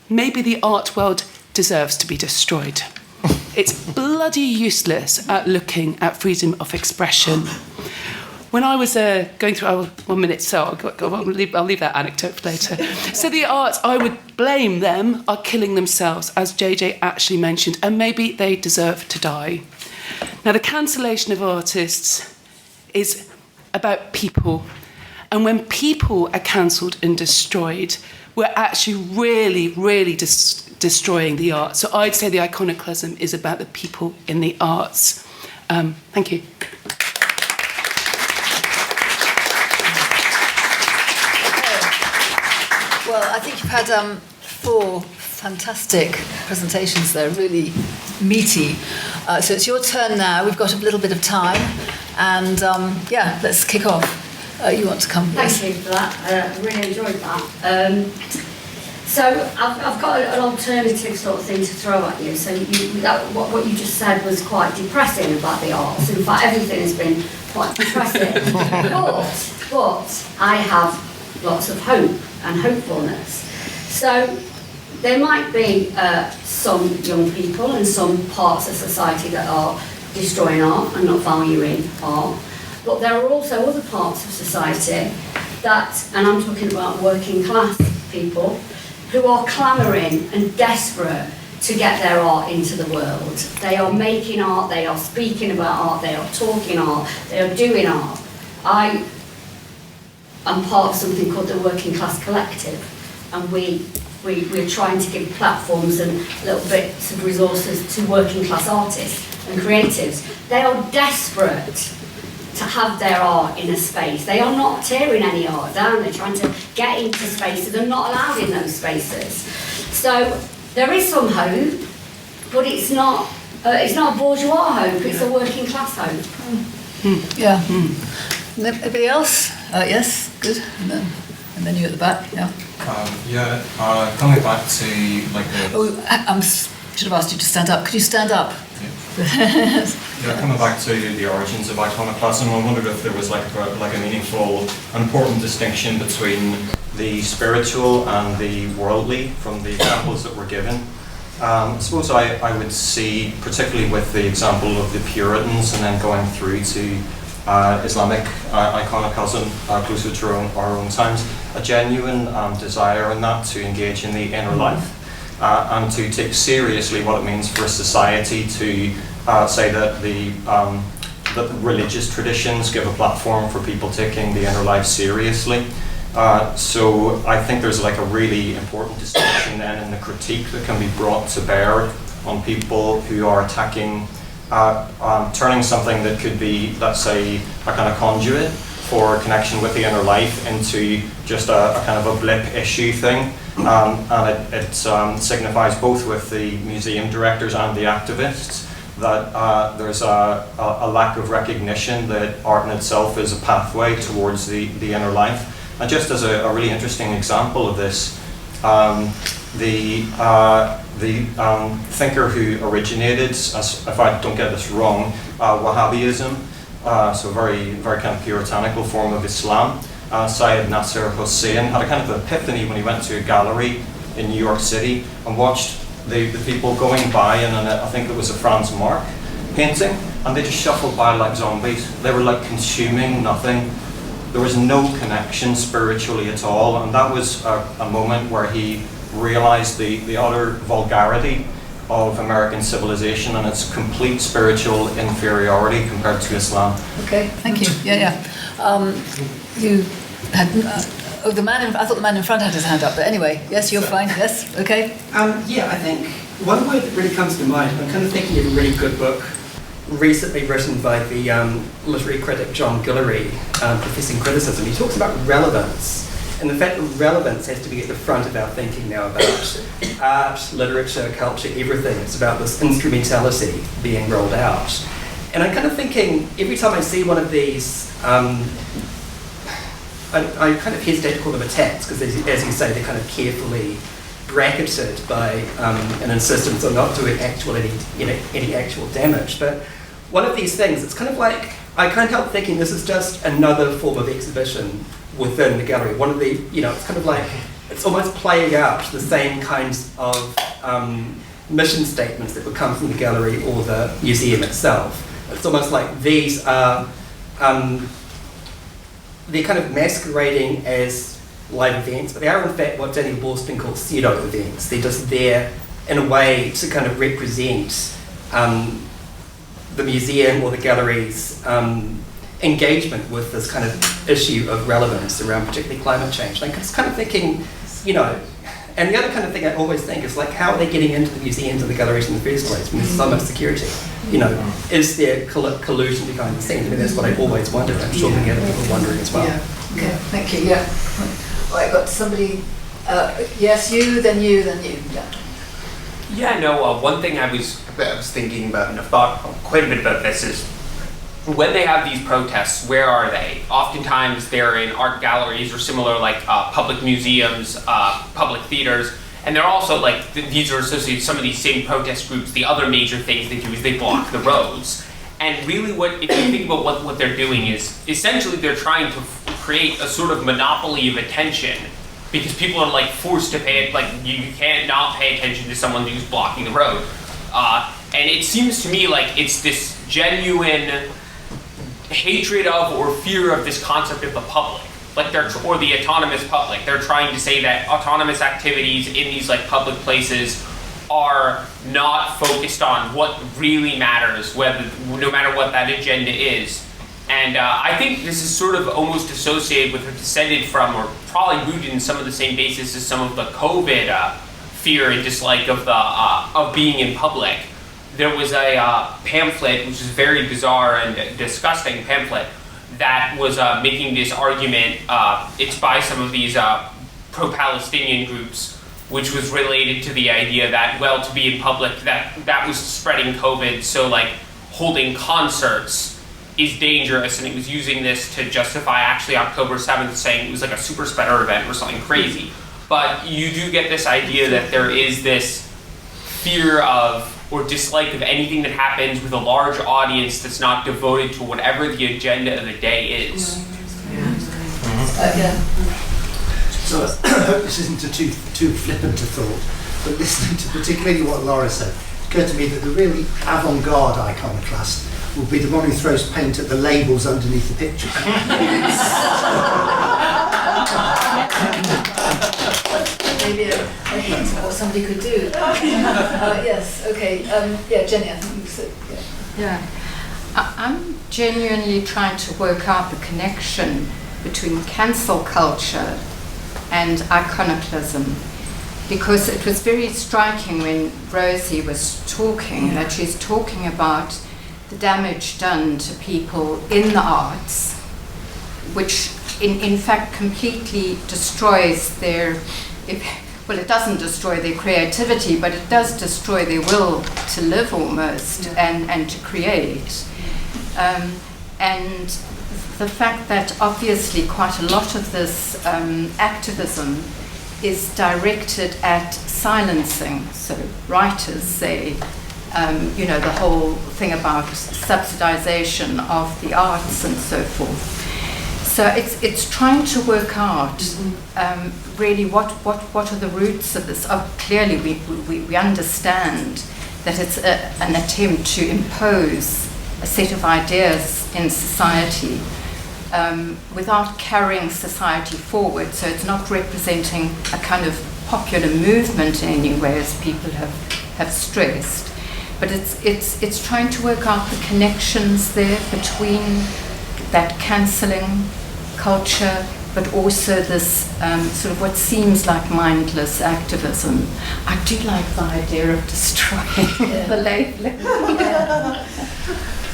Speaker 5: maybe the art world deserves to be destroyed. It's bloody useless at looking at freedom of expression. When I was going through, 1 minute, so I'll leave that anecdote for later. So the arts, I would blame them, are killing themselves, as JJ actually mentioned, and maybe they deserve to die. Now, the cancellation of artists is about people. And when people are cancelled and destroyed, we're actually really destroying the arts. So I'd say the iconoclasm is about the people in the arts. Thank you.
Speaker 1: Well, I think you've had 4 fantastic presentations there, really meaty. So it's your turn now. We've got a little bit of time. And let's kick off. You want to come?
Speaker 6: Thank you for that. I really enjoyed that. So I've got an alternative sort of thing to throw at you. So what you just said was quite depressing about the arts. In fact, everything has been quite depressing. but I have lots of hope and hopefulness. So there might be some young people and some parts of society that are destroying art and not valuing art. But there are also other parts of society that, and I'm talking about working class people, who are clamouring and desperate to get their art into the world. They are making art, they are speaking about art, they are talking art, they are doing art. I am part of something called the Working Class Collective, and we're trying to give platforms and little bits of resources to working class artists and creatives. They are desperate to have their art in a space. They are not tearing any art down, they're trying to get into spaces and not allowed in those spaces. So there is some hope, but it's not a bourgeois hope, it's a working class hope.
Speaker 1: Yeah. Anybody else? Yes, good. And then you at the back, yeah.
Speaker 7: Coming back to like the...
Speaker 1: Oh, I should have asked you to stand up. Could you stand up?
Speaker 7: Coming back to the origins of iconoclasm, I wondered if there was like a meaningful, important distinction between the spiritual and the worldly from the examples that were given. I suppose I would see, particularly with the example of the Puritans and then going through to Islamic iconoclasm closer to our own times, a genuine desire in that to engage in the inner life and to take seriously what it means for a society to say that that religious traditions give a platform for people taking the inner life seriously. So I think there's like a really important distinction then in the critique that can be brought to bear on people who are attacking turning something that could be, let's say, a kind of conduit for connection with the inner life into just a kind of a blip issue thing. And it signifies both with the museum directors and the activists that there's a lack of recognition that art in itself is a pathway towards the inner life. And just as a really interesting example of this, the thinker who originated, as if I don't get this wrong, Wahhabism, so very, very kind of puritanical form of Islam, Syed Nasser Hussain had a kind of epiphany when he went to a gallery in New York City and watched the people going by, and I think it was a Franz Marc painting, and they just shuffled by like zombies. They were like consuming nothing. There was no connection spiritually at all, and that was a moment where he realized the utter vulgarity of American civilization and its complete spiritual inferiority compared to Islam.
Speaker 1: Okay, thank you. Yeah. You had... I thought the man in front had his hand up, but anyway, yes, you're fine, yes, okay.
Speaker 8: Yeah, I think one word that really comes to mind, I'm kind of thinking of a really good book recently written by the literary critic John Guillory, Professing Criticism. He talks about relevance, and the fact that relevance has to be at the front of our thinking now about art, literature, culture, everything. It's about this instrumentality being rolled out. And I'm kind of thinking, every time I see one of these, I kind of hesitate to call them attacks, because as you say, they're kind of carefully bracketed by an insistence on not doing any actual damage. But one of these things, it's kind of like, I can't help thinking this is just another form of exhibition within the gallery. One of the, it's kind of like, it's almost playing out the same kinds of mission statements that would come from the gallery or the museum itself. It's almost like these are, they're kind of masquerading as live events, but they are in fact what Daniel Boorstin calls pseudo events. They're just there in a way to kind of represent the museum or the gallery's engagement with this kind of issue of relevance around particularly climate change. Like, I was kind of thinking, and the other kind of thing I always think is like, how are they getting into the museums and the galleries in the first place when there's so much security? Is there collusion behind the scenes? I mean, that's what I always wondered. I'm sure many other people are wondering as well.
Speaker 1: Yeah. Okay, thank you. Yeah. All right, got somebody. Yes, you, then you, then you. Yeah.
Speaker 9: Yeah, no. One thing I was thinking about, and I've thought quite a bit about this, is when they have these protests, where are they? Oftentimes they're in art galleries or similar, like public museums, public theaters, and they're also like, these are associated with some of these same protest groups. The other major things they do is they block the roads. And really if you think about what they're doing is, essentially they're trying to create a sort of monopoly of attention, because people are like forced to pay it, like you can't not pay attention to someone who's blocking the road. And it seems to me like it's this genuine hatred of or fear of this concept of the public, like or the autonomous public. They're trying to say that autonomous activities in these like public places are not focused on what really matters, no matter what that agenda is. And I think this is sort of almost associated with or descended from, or probably rooted in some of the same basis as some of the COVID fear and dislike of being in public. There was a pamphlet, which is a very bizarre and disgusting pamphlet, that was making this argument. It's by some of these pro-Palestinian groups, which was related to the idea that, well, to be in public, that was spreading COVID, so like holding concerts is dangerous, and it was using this to justify actually October 7th, saying it was like a super spreader event or something crazy. But you do get this idea that there is this fear of or dislike of anything that happens with a large audience that's not devoted to whatever the agenda of the day is.
Speaker 10: So I hope this isn't too flippant a thought, but listening to particularly what Lara said, it occurred to me that the really avant-garde iconoclast will be the one who throws paint at the labels underneath the pictures.
Speaker 1: Maybe that's what somebody could do. Yes, okay. Yeah, Jenny, I think you said.
Speaker 11: Yeah. I'm genuinely trying to work out the connection between cancel culture and iconoclasm, because it was very striking when Rosie was talking, that she's talking about the damage done to people in the arts, which in fact completely destroys well, it doesn't destroy their creativity, but it does destroy their will to live almost, and to create. And the fact that obviously quite a lot of this activism is directed at silencing. So writers say, the whole thing about subsidization of the arts and so forth. So it's trying to work out really what are the roots of this. Clearly we understand that it's an attempt to impose a set of ideas in society without carrying society forward. So it's not representing a kind of popular movement in any way, as people have stressed. But it's trying to work out the connections there between that cancelling culture, but also this sort of what seems like mindless activism. I do like the idea of destroying the labeling.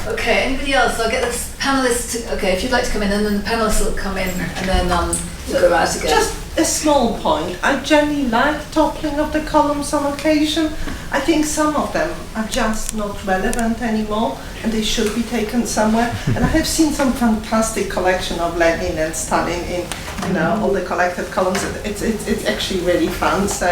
Speaker 1: Okay, anybody else? I'll get the panellists to, okay, if you'd like to come in, and then the panellists will come in, and then we'll go out again.
Speaker 12: Just a small point. I generally like toppling of the columns on occasion. I think some of them are just not relevant anymore, and they should be taken somewhere. And I have seen some fantastic collection of Lenin and Stalin in, all the collected columns. It's actually really fun. So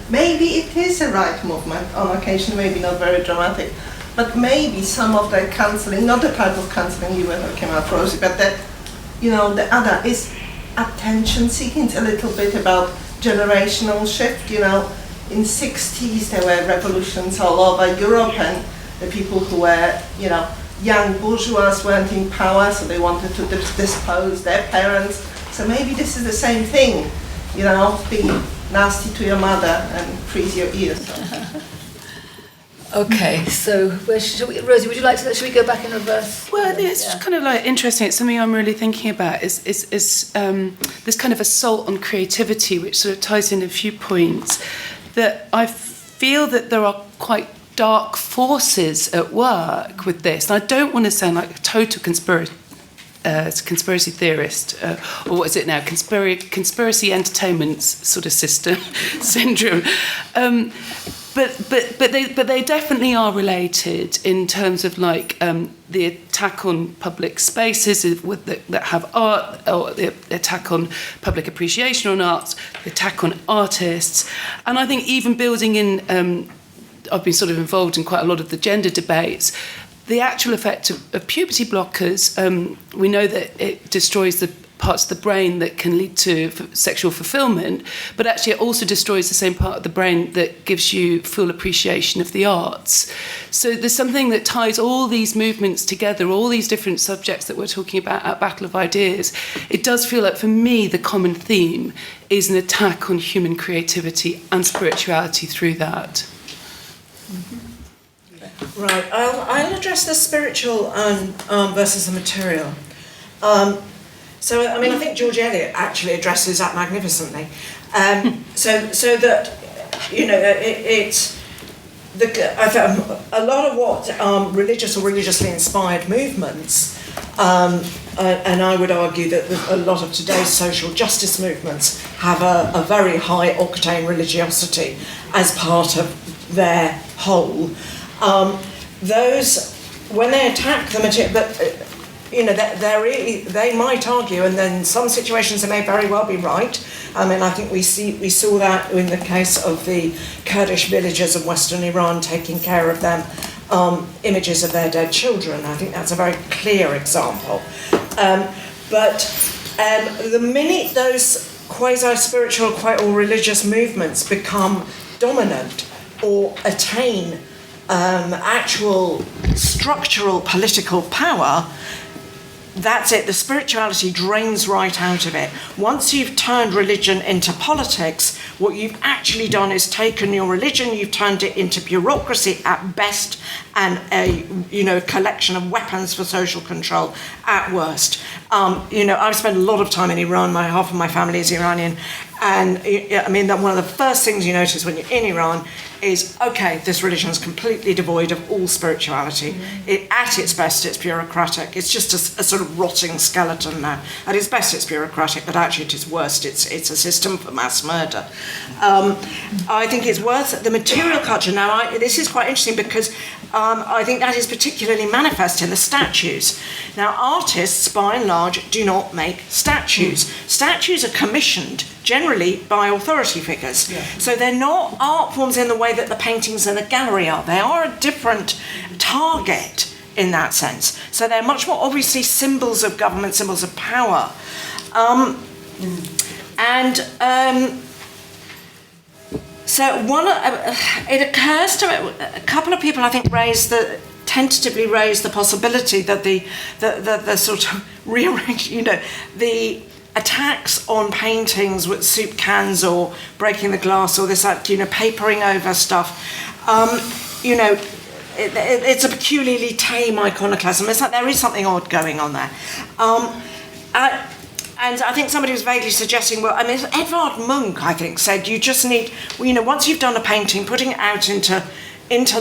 Speaker 12: maybe it is a right movement on occasion, maybe not very dramatic. But maybe some of the cancelling, not the type of cancelling you were talking about, Rosie, but that, the other is attention seeking. It's a little bit about generational shift. In 60s there were revolutions all over Europe, and the people who were, young bourgeois weren't in power, so they wanted to dispose their parents. So maybe this is the same thing, be nasty to your mother and freeze your ears.
Speaker 1: Okay, so Rosie, would you like to? Should we go back in reverse?
Speaker 5: Well, it's kind of like interesting. It's something I'm really thinking about. Is this kind of assault on creativity, which sort of ties in a few points. That I feel that there are quite dark forces at work with this, and I don't want to sound like a total conspiracy theorist, or what is it now? Conspiracy entertainment sort of syndrome. But they definitely are related in terms of the attack on public spaces that have art, or the attack on public appreciation on arts, the attack on artists, and I think even building in. I've been sort of involved in quite a lot of the gender debates. The actual effect of puberty blockers, we know that it destroys the parts of the brain that can lead to sexual fulfillment, but actually it also destroys the same part of the brain that gives you full appreciation of the arts. So there's something that ties all these movements together, all these different subjects that we're talking about at Battle of Ideas. It does feel like, for me, the common theme is an attack on human creativity and spirituality through that.
Speaker 3: Right, I'll address the spiritual versus the material. So, I think George Eliot actually addresses that magnificently. So that, it's a lot of what religious or religiously inspired movements, and I would argue that a lot of today's social justice movements have a very high octane religiosity as part of their whole. Those, when they attack the material, they might argue, and then in some situations they may very well be right. I think we saw that in the case of the Kurdish villagers of Western Iran taking care of them, images of their dead children. I think that's a very clear example. But the minute those quasi-spiritual or religious movements become dominant or attain actual structural political power, that's it. The spirituality drains right out of it. Once you've turned religion into politics, what you've actually done is taken your religion, you've turned it into bureaucracy at best, and a collection of weapons for social control at worst. I've spent a lot of time in Iran. Half of my family is Iranian, And I mean, one of the first things you notice when you're in Iran is, okay, this religion is completely devoid of all spirituality. At its best, it's bureaucratic. It's just a sort of rotting skeleton now. At its best, it's bureaucratic, but actually at its worst, it's a system for mass murder. I think it's worth the material culture. Now, this is quite interesting because I think that is particularly manifest in the statues. Now, artists, by and large, do not make statues. Statues are commissioned generally by authority figures. Yeah. So they're not art forms in the way that the paintings in the gallery are. They are a different target in that sense. So they're much more obviously symbols of government, symbols of power. So it occurs to me, a couple of people I think tentatively raised the possibility that the sort of rearrange, the attacks on paintings with soup cans or breaking the glass or this, papering over stuff, it's a peculiarly tame iconoclasm. It's like there is something odd going on there. And I think somebody was vaguely suggesting, Edvard Munch, I think, said you just need, once you've done a painting, putting it out into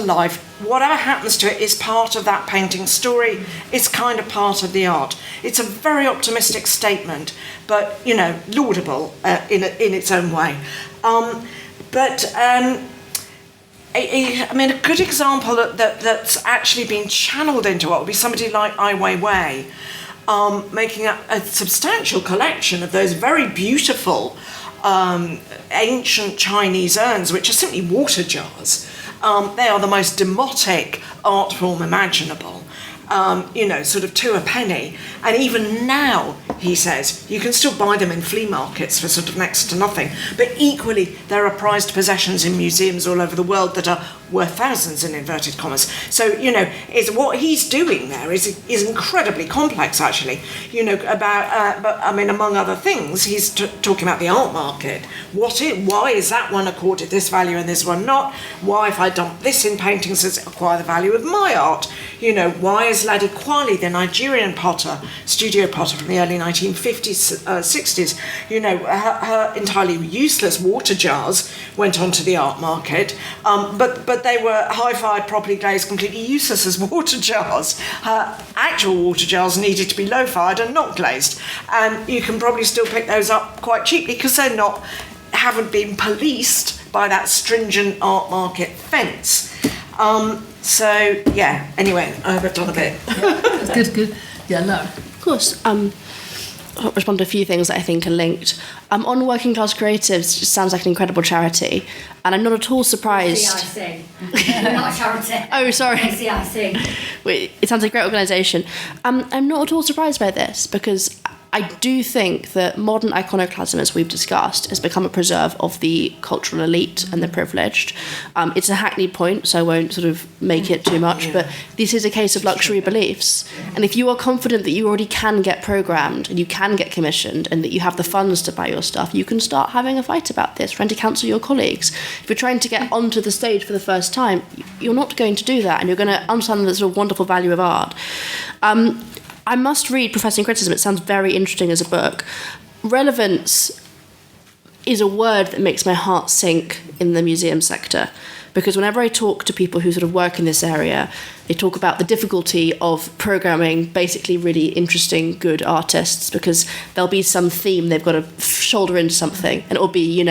Speaker 3: life, whatever happens to it is part of that painting's story. It's kind of part of the art. It's a very optimistic statement, but, laudable in its own way. A good example that's actually been channeled into it would be somebody like Ai Weiwei, making a substantial collection of those very beautiful ancient Chinese urns, which are simply water jars. They are the most demotic art form imaginable, sort of to a penny. And even now, he says, you can still buy them in flea markets for sort of next to nothing. But equally, there are prized possessions in museums all over the world that are worth thousands in inverted commas. So, is what he's doing there is incredibly complex, actually. Among other things, he's talking about the art market. Why is that one accorded this value and this one not? Why, if I dump this in paintings, does it acquire the value of my art? Why is Ladi Kwali, the Nigerian potter, studio potter from the early 1950s, 60s, her entirely useless water jars went onto the art market, but they were high-fired, properly glazed, completely useless as water jars. Her actual water jars needed to be low-fired and not glazed, and you can probably still pick those up quite cheaply because haven't been policed by that stringent art market fence. Anyway, I've done a bit.
Speaker 1: That's good. Yeah, Lara.
Speaker 4: Of course. I'll respond to a few things that I think are linked. On Working Class Creatives, it sounds like an incredible charity, and I'm not at all surprised.
Speaker 6: CIC. Not a charity.
Speaker 4: Oh, sorry.
Speaker 6: CIC.
Speaker 4: It sounds like a great organisation. I'm not at all surprised by this because I do think that modern iconoclasm, as we've discussed, has become a preserve of the cultural elite and the privileged. It's a hackneyed point, so I won't sort of make it too much, but this is a case of luxury beliefs. And if you are confident that you already can get programmed and you can get commissioned and that you have the funds to buy your stuff, you can start having a fight about this, trying to counsel your colleagues. If you're trying to get onto the stage for the first time, you're not going to do that, and you're going to understand the sort of wonderful value of art. I must read Professing Criticism. It sounds very interesting as a book. Relevance is a word that makes my heart sink in the museum sector, because whenever I talk to people who sort of work in this area, they talk about the difficulty of programming basically really interesting, good artists, because there'll be some theme they've got to shoulder into something, and it'll be,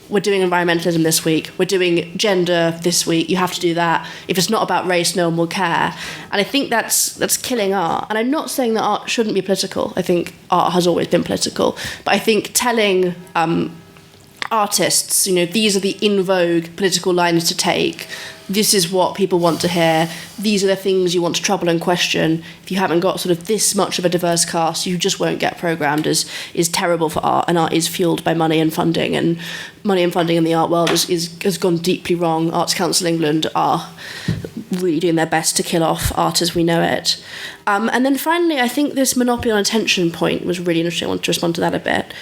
Speaker 4: we're doing environmentalism this week, we're doing gender this week, you have to do that. If it's not about race, no one will care. And I think that's killing art. And I'm not saying that art shouldn't be political. I think art has always been political. But I think telling artists, these are the in vogue political lines to take, this is what people want to hear, these are the things you want to trouble and question. If you haven't got sort of this much of a diverse cast, you just won't get programmed, is terrible for art, and art is fueled by money and funding in the art world has gone deeply wrong. Arts Council England are really doing their best to kill off art as we know it. And then finally, I think this monopoly on attention point was really interesting. I want to respond to that a bit.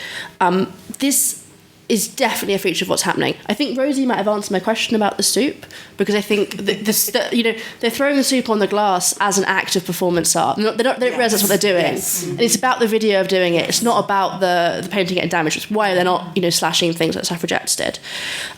Speaker 4: is definitely a feature of what's happening. I think Rosie might have answered my question about the soup, because I think they're throwing the soup on the glass as an act of performance art. They don't realise that's what they're doing.
Speaker 3: Yes.
Speaker 4: And it's about the video of doing it. It's not about the painting getting damaged. It's why they're not, slashing things like suffragettes did.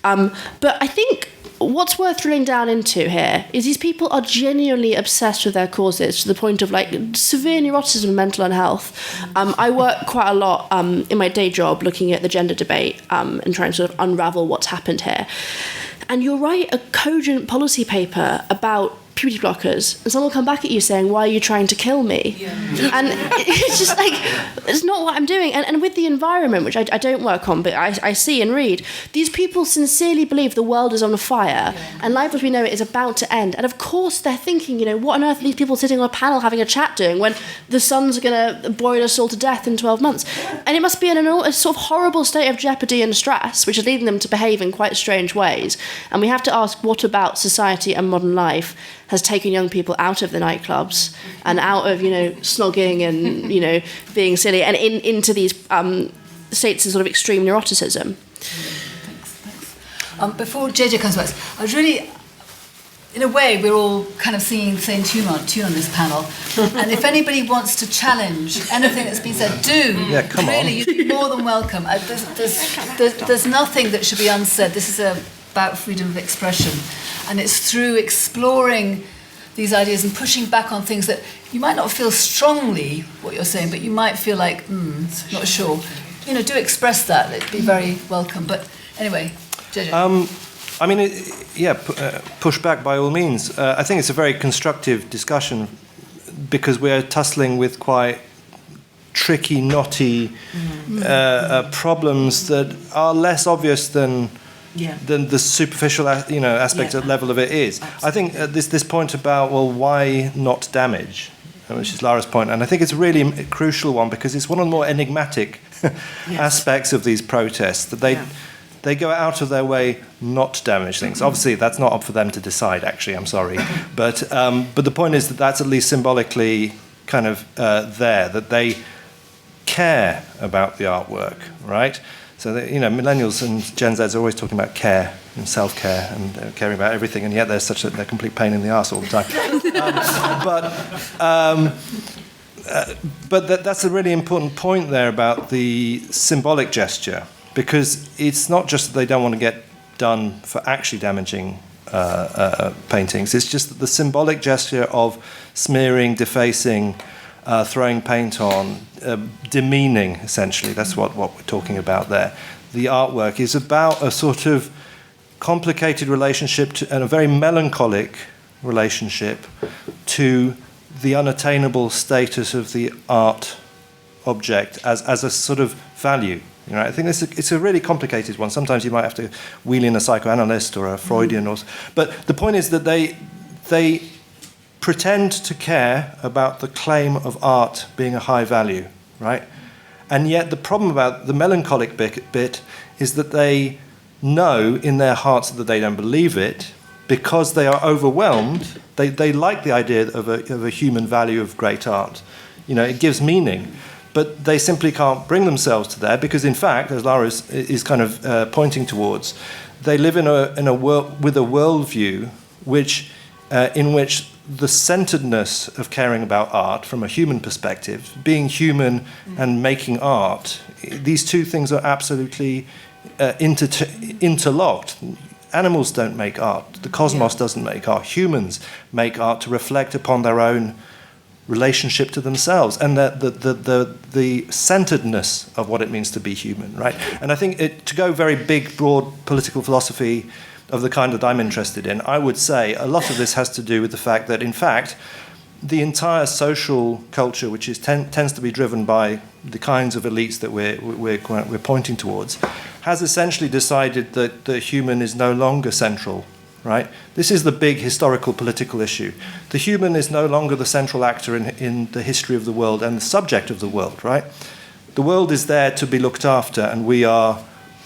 Speaker 4: But I think what's worth drilling down into here is these people are genuinely obsessed with their causes to the point of severe neuroticism and mental unhealth. I work quite a lot in my day job looking at the gender debate and trying to sort of unravel what's happened here. And you'll write a cogent policy paper about puberty blockers, and someone will come back at you saying, why are you trying to kill me? Yeah. And it's just it's not what I'm doing. And with the environment, which I don't work on, but I see and read, these people sincerely believe the world is on fire, and life as we know it is about to end. And of course they're thinking, what on earth are these people sitting on a panel having a chat doing when the sun's going to boil us all to death in 12 months? And it must be in a sort of horrible state of jeopardy and stress, which is leading them to behave in quite strange ways. And we have to ask, what about society and modern life has taken young people out of the nightclubs and out of, snogging and, being silly and into these states of sort of extreme neuroticism.
Speaker 1: Thanks. Before JJ comes back, I was really, in a way, we're all kind of singing the same tune on this panel. And if anybody wants to challenge anything that's been said, come on. You'd be more than welcome. There's nothing that should be unsaid. This is about freedom of expression. And it's through exploring these ideas and pushing back on things that you might not feel strongly what you're saying, but you might feel like, not sure. Do express that. It'd be very welcome. But anyway, JJ.
Speaker 2: Push back by all means. I think it's a very constructive discussion because we're tussling with quite tricky, knotty problems that are less obvious than the superficial, aspect level of it is. Absolutely. I think this point about why not damage, which is Lara's point, and I think it's a really crucial one because it's one of the more enigmatic aspects of these protests that they go out of their way not to damage things. Obviously, that's not up for them to decide. Actually, I'm sorry, but the point is that that's at least symbolically kind of there that they care about the artwork, right? So, millennials and Gen Zs are always talking about care and self-care and caring about everything, and yet they're a complete pain in the arse all the time. But that's a really important point there about the symbolic gesture, because it's not just that they don't want to get done for actually damaging paintings. It's just that the symbolic gesture of smearing, defacing, throwing paint on, demeaning, essentially. That's what we're talking about there. The artwork is about a sort of complicated relationship and a very melancholic relationship to the unattainable status of the art object as a sort of value. I think it's a really complicated one. Sometimes you might have to wheel in a psychoanalyst or a Freudian, but the point is that they pretend to care about the claim of art being a high value, right? And yet the problem about the melancholic bit is that they know in their hearts that they don't believe it because they are overwhelmed. They like the idea of a human value of great art. It gives meaning. But they simply can't bring themselves to there because, in fact, as Lara is kind of pointing towards, they live in a world with a worldview in which the centeredness of caring about art from a human perspective, being human and making art, these two things are absolutely interlocked. Animals don't make art. The cosmos doesn't make art. Humans make art to reflect upon their own relationship to themselves and the centeredness of what it means to be human, right? And I think to go very big, broad political philosophy of the kind that I'm interested in, I would say a lot of this has to do with the fact that, in fact, the entire social culture, which tends to be driven by the kinds of elites that we're pointing towards, has essentially decided that the human is no longer central, right? This is the big historical political issue. The human is no longer the central actor in the history of the world and the subject of the world, right? The world is there to be looked after, and we are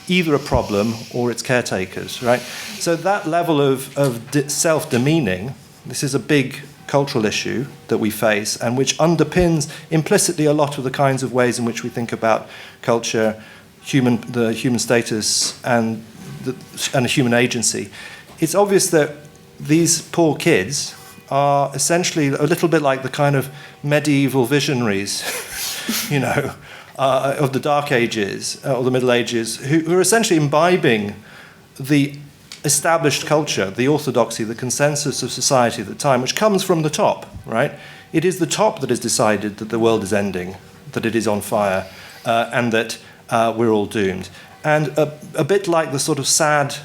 Speaker 2: either a problem or its caretakers, right? So that level of self-demeaning, this is a big cultural issue that we face and which underpins implicitly a lot of the kinds of ways in which we think about culture, the human status and a human agency, it's obvious that these poor kids are essentially a little bit like the kind of medieval visionaries, of the Dark Ages or the Middle Ages, who are essentially imbibing the established culture, the orthodoxy, the consensus of society at the time, which comes from the top, right? It is the top that has decided that the world is ending, that it is on fire, and that we're all doomed. And a bit like the sort of sad,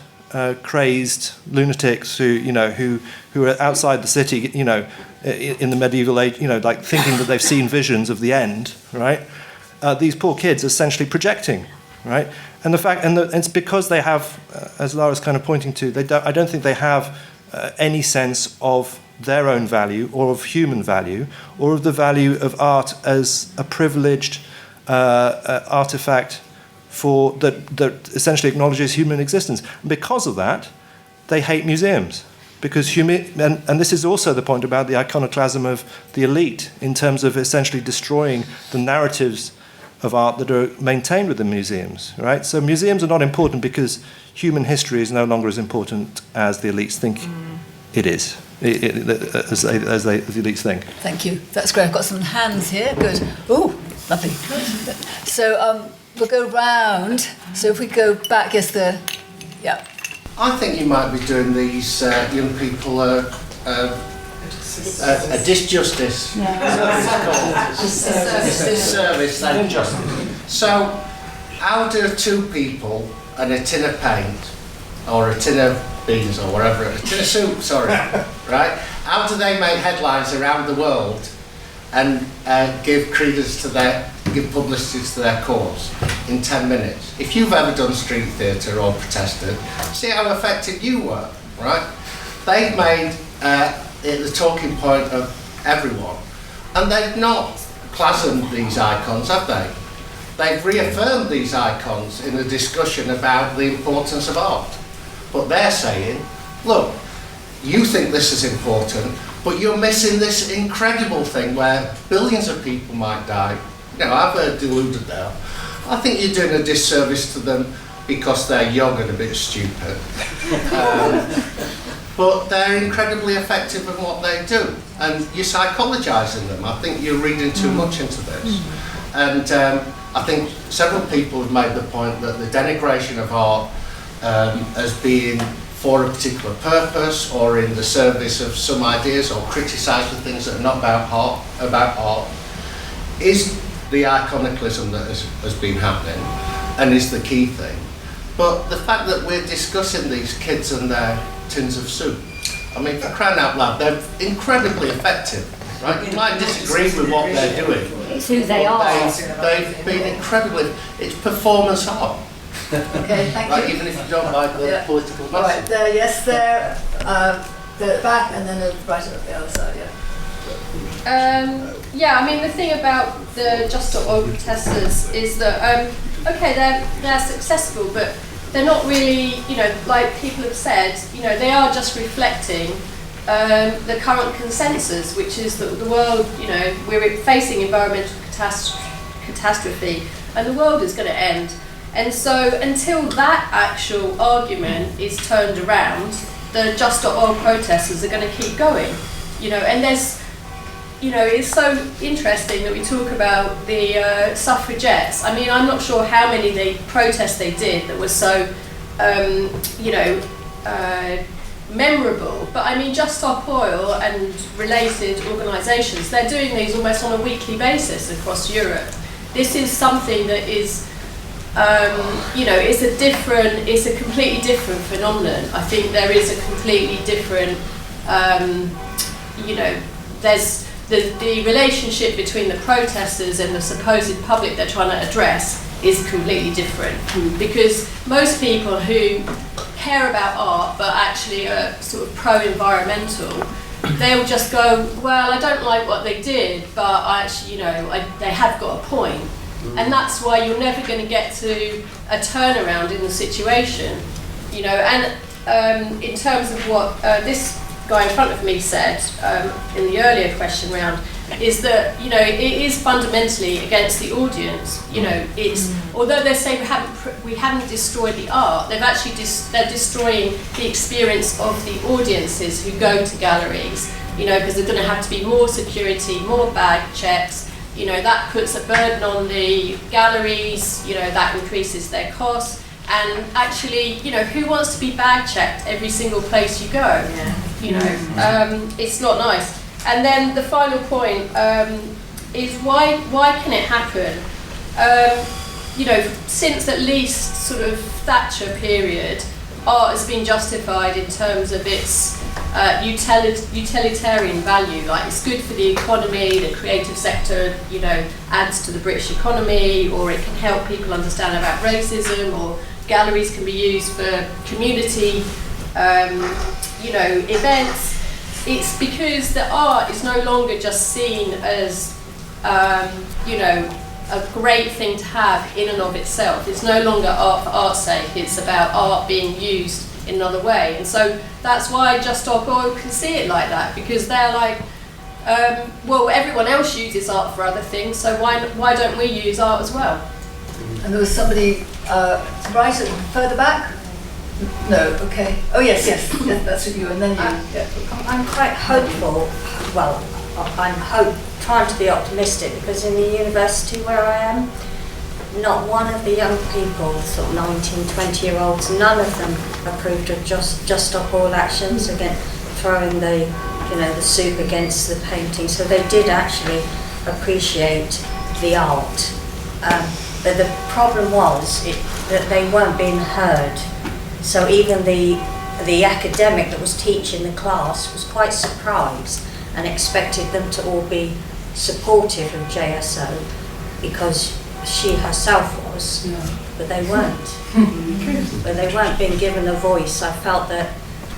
Speaker 2: crazed lunatics who are outside the city, in the medieval age, like thinking that they've seen visions of the end, right? These poor kids are essentially projecting, right? And it's because they have, as Lara's kind of pointing to, I don't think they have any sense of their own value or of human value or of the value of art as a privileged artifact that essentially acknowledges human existence. And because of that, they hate museums. Because and this is also the point about the iconoclasm of the elite in terms of essentially destroying the narratives of art that are maintained within museums, right? So museums are not important because human history is no longer as important as the elites think it is, as the elites think.
Speaker 1: Thank you. That's great. I've got some hands here. Good. Ooh, lovely. So we'll go round. So if we go back, yeah.
Speaker 10: I think you might be doing these young people a disjustice. Disservice. So, how do two people and a tin of paint, or a tin of beans, or whatever, a tin of soup, right? How do they make headlines around the world and give publicity to their cause in 10 minutes? If you've ever done street theatre or protested, see how effective you were, right? They've made it the talking point of everyone, and they've not clasomed these icons, have they? They've reaffirmed these icons in a discussion about the importance of art. But they're saying, look, you think this is important, but you're missing this incredible thing where billions of people might die. I've deluded there. I think you're doing a disservice to them because they're young and a bit stupid. But they're incredibly effective in what they do, and you're psychologising them. I think you're reading too much into this. And I think several people have made the point that the denigration of art as being for a particular purpose or in the service of some ideas or criticising things that are not about art is the iconoclasm that has been happening and is the key thing. But the fact that we're discussing these kids and their tins of soup, I mean, for crying out loud, they're incredibly effective, right? You might disagree with what they're doing.
Speaker 6: It's who they are.
Speaker 10: They've been incredibly, it's performance art.
Speaker 1: Okay, thank you.
Speaker 10: Even if you don't like the political message.
Speaker 1: Right, there, yes, there, the back, and then right at the other side,
Speaker 13: yeah, I mean, the thing about the Just Stop Oil protesters is that, okay, they're successful, but they're not really, like people have said, they are just reflecting the current consensus, which is that the world, we're facing environmental catastrophe, and the world is going to end. And so until that actual argument is turned around, the Just Stop Oil protesters are going to keep going. And there's, it's so interesting that we talk about the suffragettes. I mean, I'm not sure how many protests they did that were so, memorable. But I mean, Just Stop Oil and related organisations, they're doing these almost on a weekly basis across Europe. This is something that is, it's a completely different phenomenon. I think there is a completely different, there's the relationship between the protesters and the supposed public they're trying to address is completely different. Because most people who care about art but actually are sort of pro-environmental, they'll just go, well, I don't like what they did, but I actually, they have got a point. And that's why you're never going to get to a turnaround in the situation. And in terms of what this guy in front of me said in the earlier question round, is that, you know, it is fundamentally against the audience. You know, it's, although they say we haven't destroyed the art, they've actually they're destroying the experience of the audiences who go to galleries, you know, because there's going to have to be more security, more bag checks, you know, that puts a burden on the galleries, you know, that increases their costs. And actually, you know, who wants to be bag checked every single place you go? Yeah. You know, it's not nice. And then the final point is why can it happen? You know, since at least sort of Thatcher period, art has been justified in terms of its utilitarian value. Like, it's good for the economy, the creative sector, you know, adds to the British economy, or it can help people understand about racism, or galleries can be used for community, you know, events. It's because the art is no longer just seen as, you know, a great thing to have in and of itself. It's no longer art for art's sake. It's about art being used in another way. And so that's why Just Stop Oil can see it like that, because they're like, well, everyone else uses art for other things, so why don't we use art as well?
Speaker 1: And there was somebody right further back? No, okay. Oh yes, that's with you, and then you.
Speaker 14: I'm quite hopeful. Well, I'm trying to be optimistic, because in the university where I am, not one of the young people, sort of 19, 20-year-olds, none of them approved of Just Stop All actions against throwing the soup against the painting. So they did actually appreciate the art. But the problem was that they weren't being heard. So even the academic that was teaching the class was quite surprised and expected them to all be supportive of JSO, because she herself was, but they weren't. But they weren't being given a voice. I felt that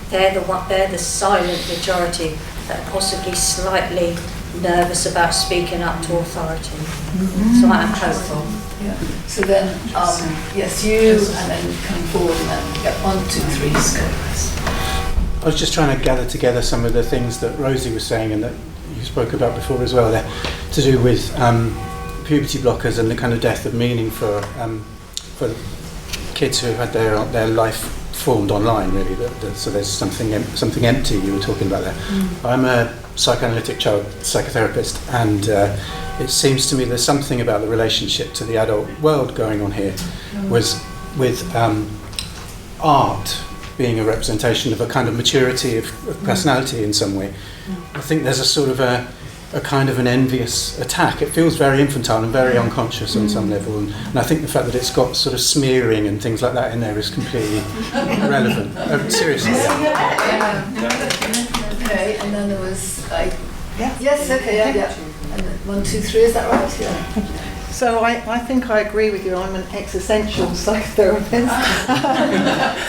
Speaker 14: they're the silent majority that are possibly slightly nervous about speaking up to authority. So I'm hopeful.
Speaker 1: Yeah. So then, yes, you, and then come forward, and then 1, 2, 3, go.
Speaker 15: I was just trying to gather together some of the things that Rosie was saying and that you spoke about before as well, there, to do with puberty blockers and the kind of death of meaning for kids who had their life formed online, really. So there's something empty you were talking about there. I'm a psychoanalytic child psychotherapist, and it seems to me there's something about the relationship to the adult world going on here, with art being a representation of a kind of maturity of personality in some way. I think there's a sort of a kind of an envious attack. It feels very infantile and very unconscious on some level, and I think the fact that it's got sort of smearing and things like that in there is completely irrelevant. Seriously.
Speaker 1: Okay, and then there was like, yes, okay, yeah. And then 1, 2, 3, is that right? Yeah.
Speaker 12: So I think I agree with you. I'm an existential psychotherapist.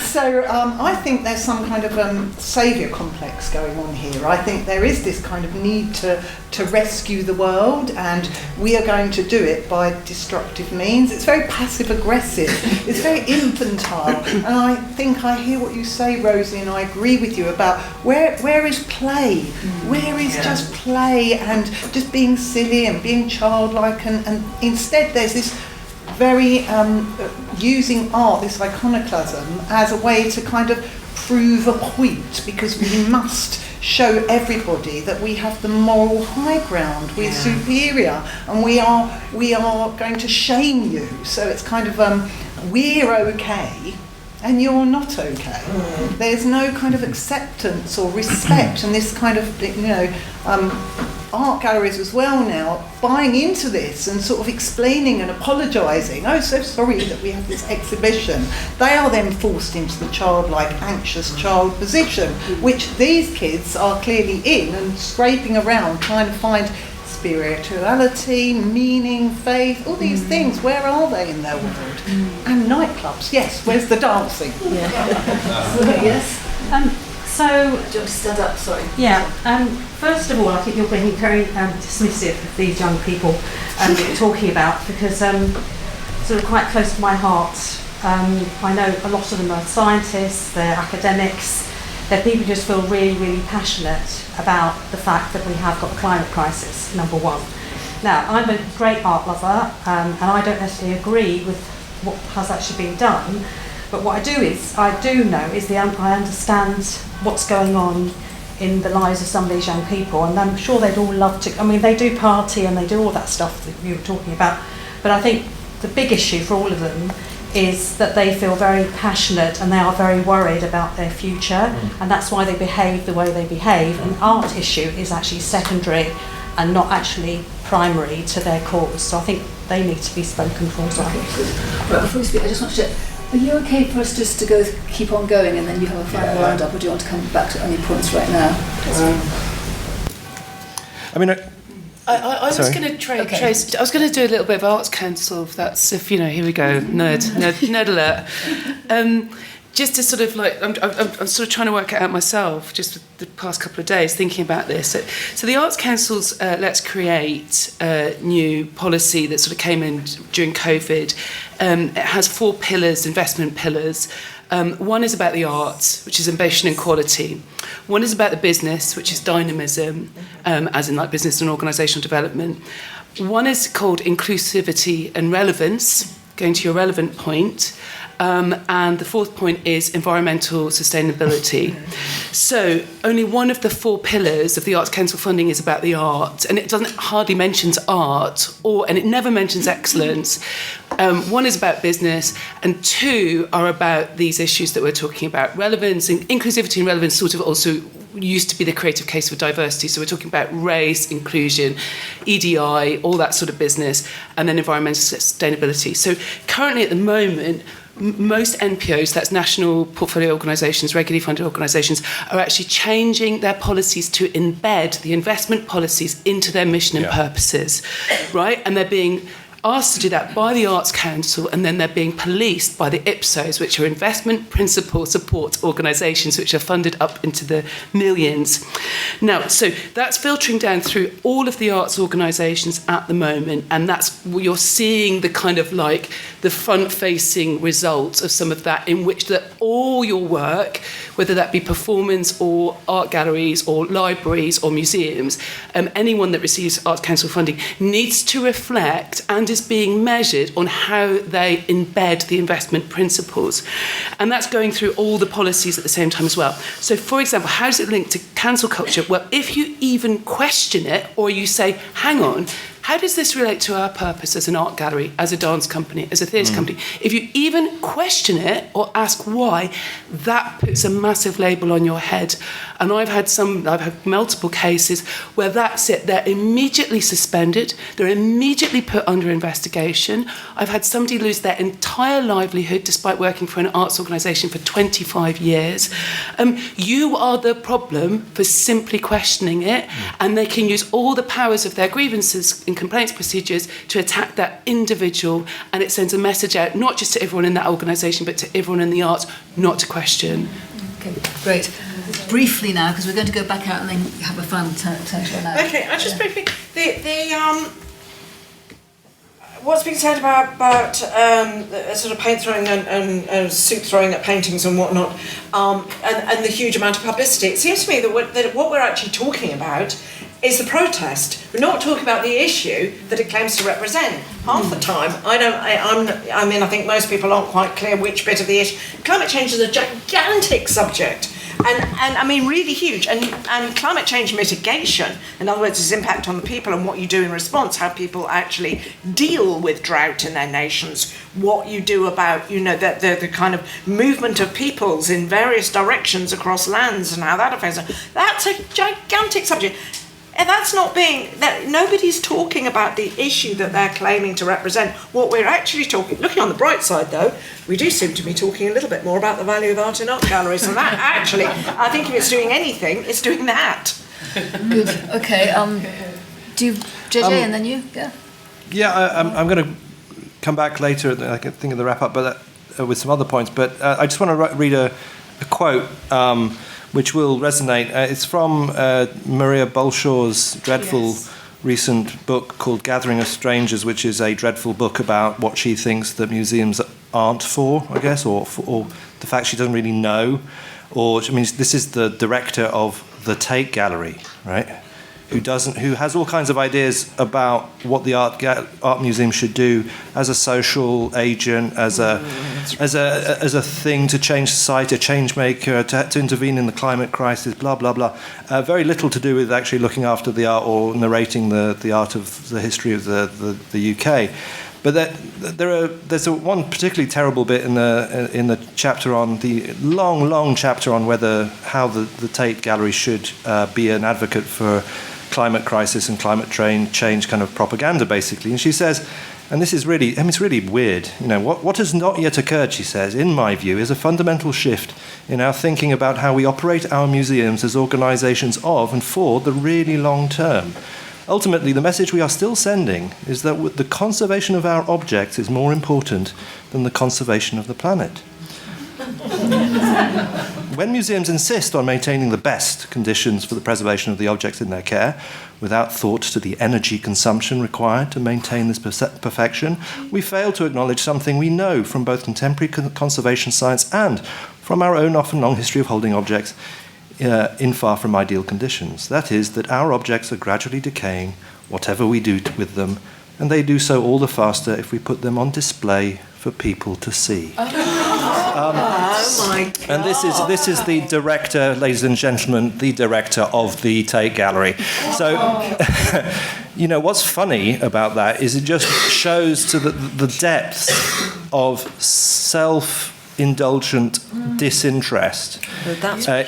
Speaker 12: So I think there's some kind of saviour complex going on here. I think there is this kind of need to rescue the world, and we are going to do it by destructive means. It's very passive-aggressive. It's very infantile. And I think I hear what you say, Rosie, and I agree with you about where is play? Where is just play and just being silly and being childlike, and instead there's this very using art, this iconoclasm, as a way to kind of prove a point, because we must show everybody that we have the moral high ground, we're superior, and we are going to shame you. So it's kind of we're okay and you're not okay. There's no kind of acceptance or respect, and this kind of art galleries as well now buying into this and sort of explaining and apologising. Oh, so sorry that we have this exhibition. They are then forced into the childlike, anxious child position, which these kids are clearly in, and scraping around trying to find spirituality, meaning, faith, all these things. Where are they in their world? And nightclubs, yes, where's the dancing?
Speaker 1: Yes.
Speaker 16: So,
Speaker 1: do you want to stand up? Sorry.
Speaker 16: Yeah. First of all, I think you're being very dismissive of these young people that you're talking about, because sort of quite close to my heart. I know a lot of them are scientists, they're academics, that people just feel really, really passionate about the fact that we have got a climate crisis, number one. Now, I'm a great art lover, and I don't necessarily agree with what has actually been done, but what I do know is I understand what's going on in the lives of some of these young people, and I'm sure they'd all love to. I mean, they do party and they do all that stuff that you were talking about, but I think the big issue for all of them is that they feel very passionate and they are very worried about their future, and that's why they behave the way they behave. And the art issue is actually secondary and not actually primary to their cause. So I think they need to be spoken for as well.
Speaker 1: Right, before we speak, I just want to check. Are you okay for us just to keep on going and then you have a final round-up, or do you want to come back to any points right now?
Speaker 2: I mean,
Speaker 5: I was going to trace. I was going to do a little bit of Arts Council. If here we go, nerd alert. Just to sort of I'm sort of trying to work it out myself. Just the past couple of days thinking about this. So the Arts Council's Let's Create new policy that sort of came in during COVID. It has 4 pillars, investment pillars. One is about the arts, which is ambition and quality. One is about the business, which is dynamism, as in like business and organisational development. One is called inclusivity and relevance, going to your relevant point. And the 4th point is environmental sustainability. So only one of the 4 pillars of the Arts Council funding is about the art, and it hardly mentions art, and it never mentions excellence. One is about business, and 2 are about these issues that we're talking about. Relevance and inclusivity and relevance sort of also used to be the creative case for diversity. So we're talking about race, inclusion, EDI, all that sort of business, and then environmental sustainability. So currently at the moment, most NPOs, that's national portfolio organisations, regularly funded organisations, are actually changing their policies to embed the investment policies into their mission and purposes, right? And they're being asked to do that by the Arts Council, and then they're being policed by the IPSOs, which are investment principal support organisations, which are funded up into the millions. Now, so that's filtering down through all of the arts organisations at the moment, and that's you're seeing the kind of like the front-facing results of some of that, in which that all your work, whether that be performance or art galleries or libraries or museums, anyone that receives Arts Council funding needs to reflect and is being measured on how they embed the investment principles. And that's going through all the policies at the same time as well. So, for example, how does it link to cancel culture? Well, if you even question it, or you say, hang on, how does this relate to our purpose as an art gallery, as a dance company, as a theatre company? If you even question it or ask why, that puts a massive label on your head. And I've had multiple cases where that's it. They're immediately suspended. They're immediately put under investigation. I've had somebody lose their entire livelihood despite working for an arts organisation for 25 years. You are the problem for simply questioning it, and they can use all the powers of their grievances and complaints procedures to attack that individual, and it sends a message out not just to everyone in that organisation but to everyone in the arts not to question.
Speaker 1: Okay, great. Briefly now, because we're going to go back out and then have a final turn now.
Speaker 3: Okay, I just briefly what's been said about sort of paint throwing and soup throwing at paintings and whatnot, and the huge amount of publicity. It seems to me that what we're actually talking about is the protest. We're not talking about the issue that it claims to represent. Half the time, I think most people aren't quite clear which bit of the issue. Climate change is a gigantic subject. And I mean, really huge. And climate change mitigation, in other words, its impact on the people and what you do in response, how people actually deal with drought in their nations, what you do about, the kind of movement of peoples in various directions across lands and how that affects them. That's a gigantic subject. And nobody's talking about the issue that they're claiming to represent. What we're actually looking on the bright side though, we do seem to be talking a little bit more about the value of art in art galleries, and that actually, I think if it's doing anything, it's doing that.
Speaker 1: Good, okay, do JJ and then you?
Speaker 2: I'm going to come back later, I can think of the wrap up, but with some other points, but I just want to read a quote, which will resonate. It's from Maria Bolshaw's dreadful recent book called Gathering of Strangers, which is a dreadful book about what she thinks that museums aren't for, I guess, or the fact she doesn't really know or I mean, this is the director of the Tate Gallery, right? Who has all kinds of ideas about what the art museum should do as a social agent, as a thing to change society, a change maker, to intervene in the climate crisis, blah blah blah. Very little to do with actually looking after the art or narrating the art of the history of the UK. But there's one particularly terrible bit in the chapter on the long chapter on how the Tate Gallery should be an advocate for climate crisis and climate change kind of propaganda, basically. And she says, and this is really, it's really weird. What has not yet occurred, she says, in my view, is a fundamental shift in our thinking about how we operate our museums as organisations of and for the really long term. Ultimately, the message we are still sending is that the conservation of our objects is more important than the conservation of the planet. When museums insist on maintaining the best conditions for the preservation of the objects in their care, without thought to the energy consumption required to maintain this perfection, we fail to acknowledge something we know from both contemporary conservation science and from our own often long history of holding objects in far from ideal conditions. That is, that our objects are gradually decaying, whatever we do with them, and they do so all the faster if we put them on display for people to see.
Speaker 3: Oh my God.
Speaker 2: And this is the director, ladies and gentlemen, the director of the Tate Gallery. So, what's funny about that is it just shows to the depths of self-indulgent disinterest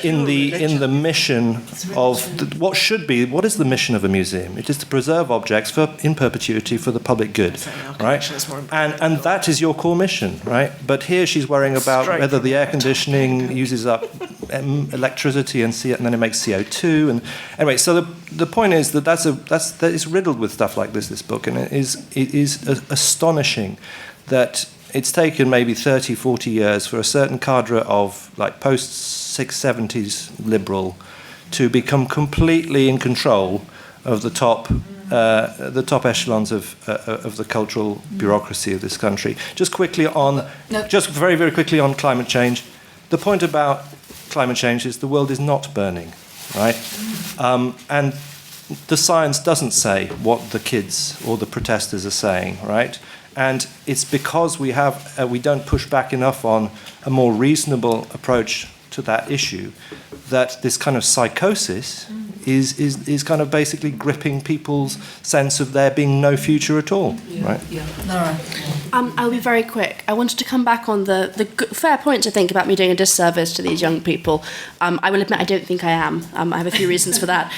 Speaker 2: in the mission of what is the mission of a museum? It is to preserve objects in perpetuity for the public good, right? And that is your core mission, right? But here she's worrying about whether the air conditioning uses up electricity and then it makes CO2. And anyway, so the point is that is riddled with stuff like this book, and it is astonishing that it's taken maybe 30, 40 years for a certain cadre of post-670s liberal to become completely in control of the top echelons of the cultural bureaucracy of this country. Just very, very quickly on climate change. The point about climate change is the world is not burning, right? And the science doesn't say what the kids or the protesters are saying, right? And it's because we don't push back enough on a more reasonable approach to that issue that this kind of psychosis is kind of basically gripping people's sense of there being no future at all, right?
Speaker 4: Yeah. Lara. I'll be very quick. I wanted to come back on the fair point to think about me doing a disservice to these young people. I will admit I don't think I am. I have a few reasons for that.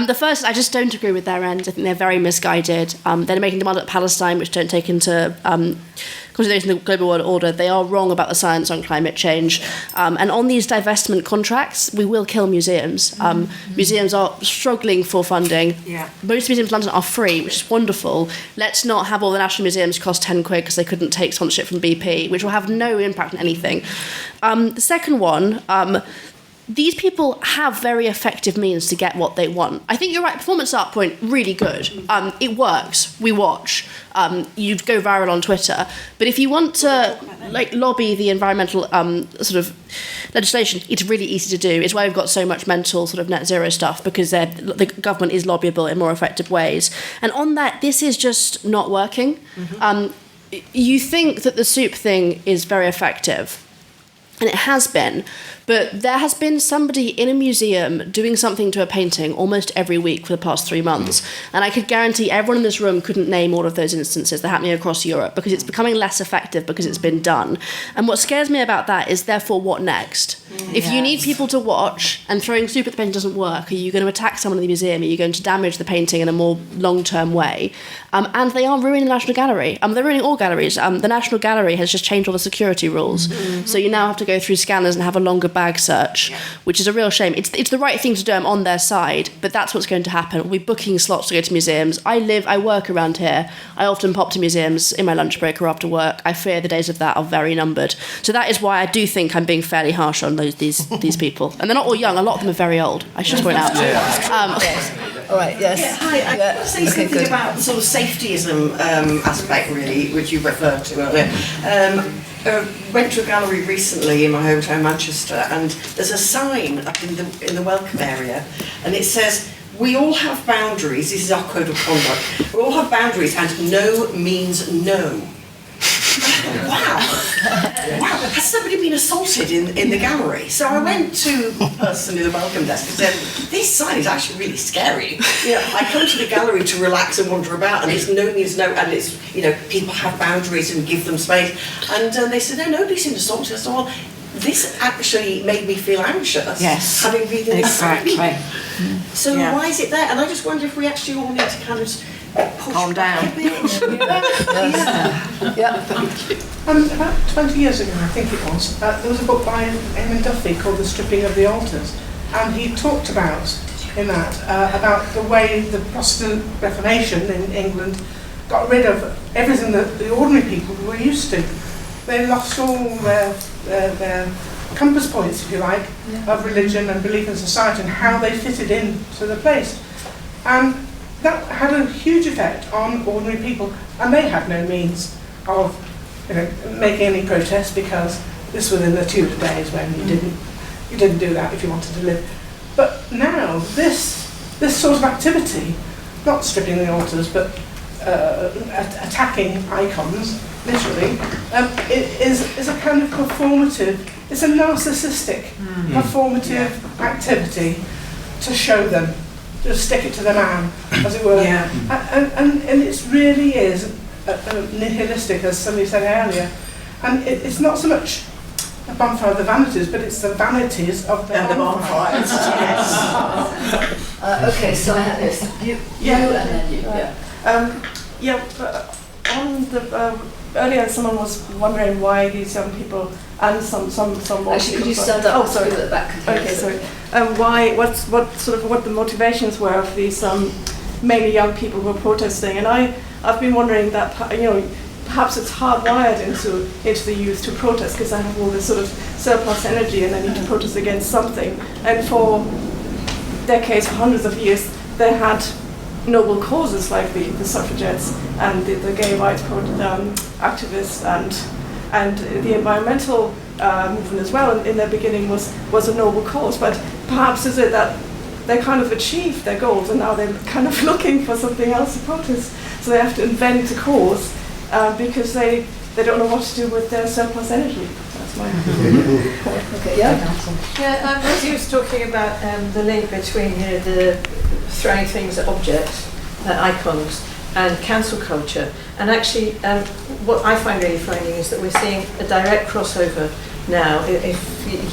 Speaker 4: The first, I just don't agree with their end. I think they're very misguided. They're making demands at Palestine which don't take into consideration the global world order. They are wrong about the science on climate change. And on these divestment contracts, we will kill museums. Museums are struggling for funding.
Speaker 3: Yeah.
Speaker 4: Most museums in London are free, which is wonderful. Let's not have all the national museums cost 10 quid because they couldn't take sponsorship from BP, which will have no impact on anything. The second one, these people have very effective means to get what they want. I think you're right, performance art point, really good. It works, we watch. You'd go viral on Twitter. But if you want to lobby the environmental sort of legislation, it's really easy to do. It's why we've got so much mental sort of net zero stuff, because the government is lobbyable in more effective ways. And on that, this is just not working. You think that the soup thing is very effective, and it has been, but there has been somebody in a museum doing something to a painting almost every week for the past 3 months. And I could guarantee everyone in this room couldn't name all of those instances. They're happening across Europe because it's becoming less effective because it's been done. And what scares me about that is, therefore, what next? If you need people to watch and throwing soup at the painting doesn't work, are you going to attack someone in the museum? Are you going to damage the painting in a more long-term way? And they are ruining the National Gallery. They're ruining all galleries. The National Gallery has just changed all the security rules. So you now have to go through scanners and have a longer bag search, which is a real shame. It's the right thing to do. I'm on their side, but that's what's going to happen. We'll be booking slots to go to museums. I work around here. I often pop to museums in my lunch break or after work. I fear the days of that are very numbered. So that is why I do think I'm being fairly harsh on these people. And they're not all young. A lot of them are very old, I should point out.
Speaker 1: All right, yes.
Speaker 17: Yeah, hi. I
Speaker 1: Yeah.
Speaker 17: want to say
Speaker 1: Okay,
Speaker 17: something
Speaker 1: good.
Speaker 17: about the sort of safetyism aspect, really, which you referred to earlier. Went to a gallery recently in my hometown, Manchester, and there's a sign up in the welcome area, and it says, "We all have boundaries." This is our code of conduct. We all have boundaries, and no means no. Wow. Wow, has somebody been assaulted in the gallery? So I went to the person in the welcome desk and said, this sign is actually really scary. You know, I come to the gallery to relax and wander about, and it's no means no, and it's, you know, people have boundaries and give them space. And they said, no, nobody's been assaulted. I said, well, this actually made me feel anxious.
Speaker 3: Yes,
Speaker 17: having been in
Speaker 3: exactly.
Speaker 17: So
Speaker 3: Yeah.
Speaker 17: why is it there? And I just wonder if we actually all need to kind of
Speaker 3: calm down.
Speaker 12: About 20 years ago, I think it was, there was a book by Eamon Duffy called The Stripping of the Altars, and he talked about, in that, about the way the Protestant Reformation in England got rid of everything that the ordinary people were used to. They lost all their compass points, if you like, of religion and belief in society and how they fitted in to the place. And that had a huge effect on ordinary people, and they had no means of, you know, making any protest, because this was in the Tudor days when you didn't do that if you wanted to live. But now this sort of activity, not stripping the altars, but attacking icons, literally, it is a kind of performative. It's a narcissistic performative activity to show them, to stick it to the man, as it were. And it really is nihilistic, as somebody said earlier. And it's not so much a bonfire of the vanities, but it's the vanities of the bonfires.
Speaker 1: Okay, so I have this. You and then you.
Speaker 18: On the earlier, someone was wondering why these young people and some more
Speaker 1: Actually, could
Speaker 18: people.
Speaker 1: you stand up?
Speaker 18: Oh, sorry.
Speaker 1: At the back.
Speaker 18: Okay, sorry. What the motivations were of these mainly young people who were protesting, and I've been wondering that, you know, perhaps it's hardwired into the youth to protest because they have all this sort of surplus energy and they need to protest against something. And for decades, for hundreds of years, they had noble causes like the suffragettes and the gay rights activists and the environmental movement as well. In their beginning was a noble cause, but perhaps is it that they kind of achieved their goals and now they're kind of looking for something else to protest, so they have to invent a cause because they don't know what to do with their surplus energy. That's my point.
Speaker 1: Okay,
Speaker 19: yeah. Rosie was talking about the link between, you know, the throwing things at objects, icons, and cancel culture. And actually, what I find really frightening is that we're seeing a direct crossover now. If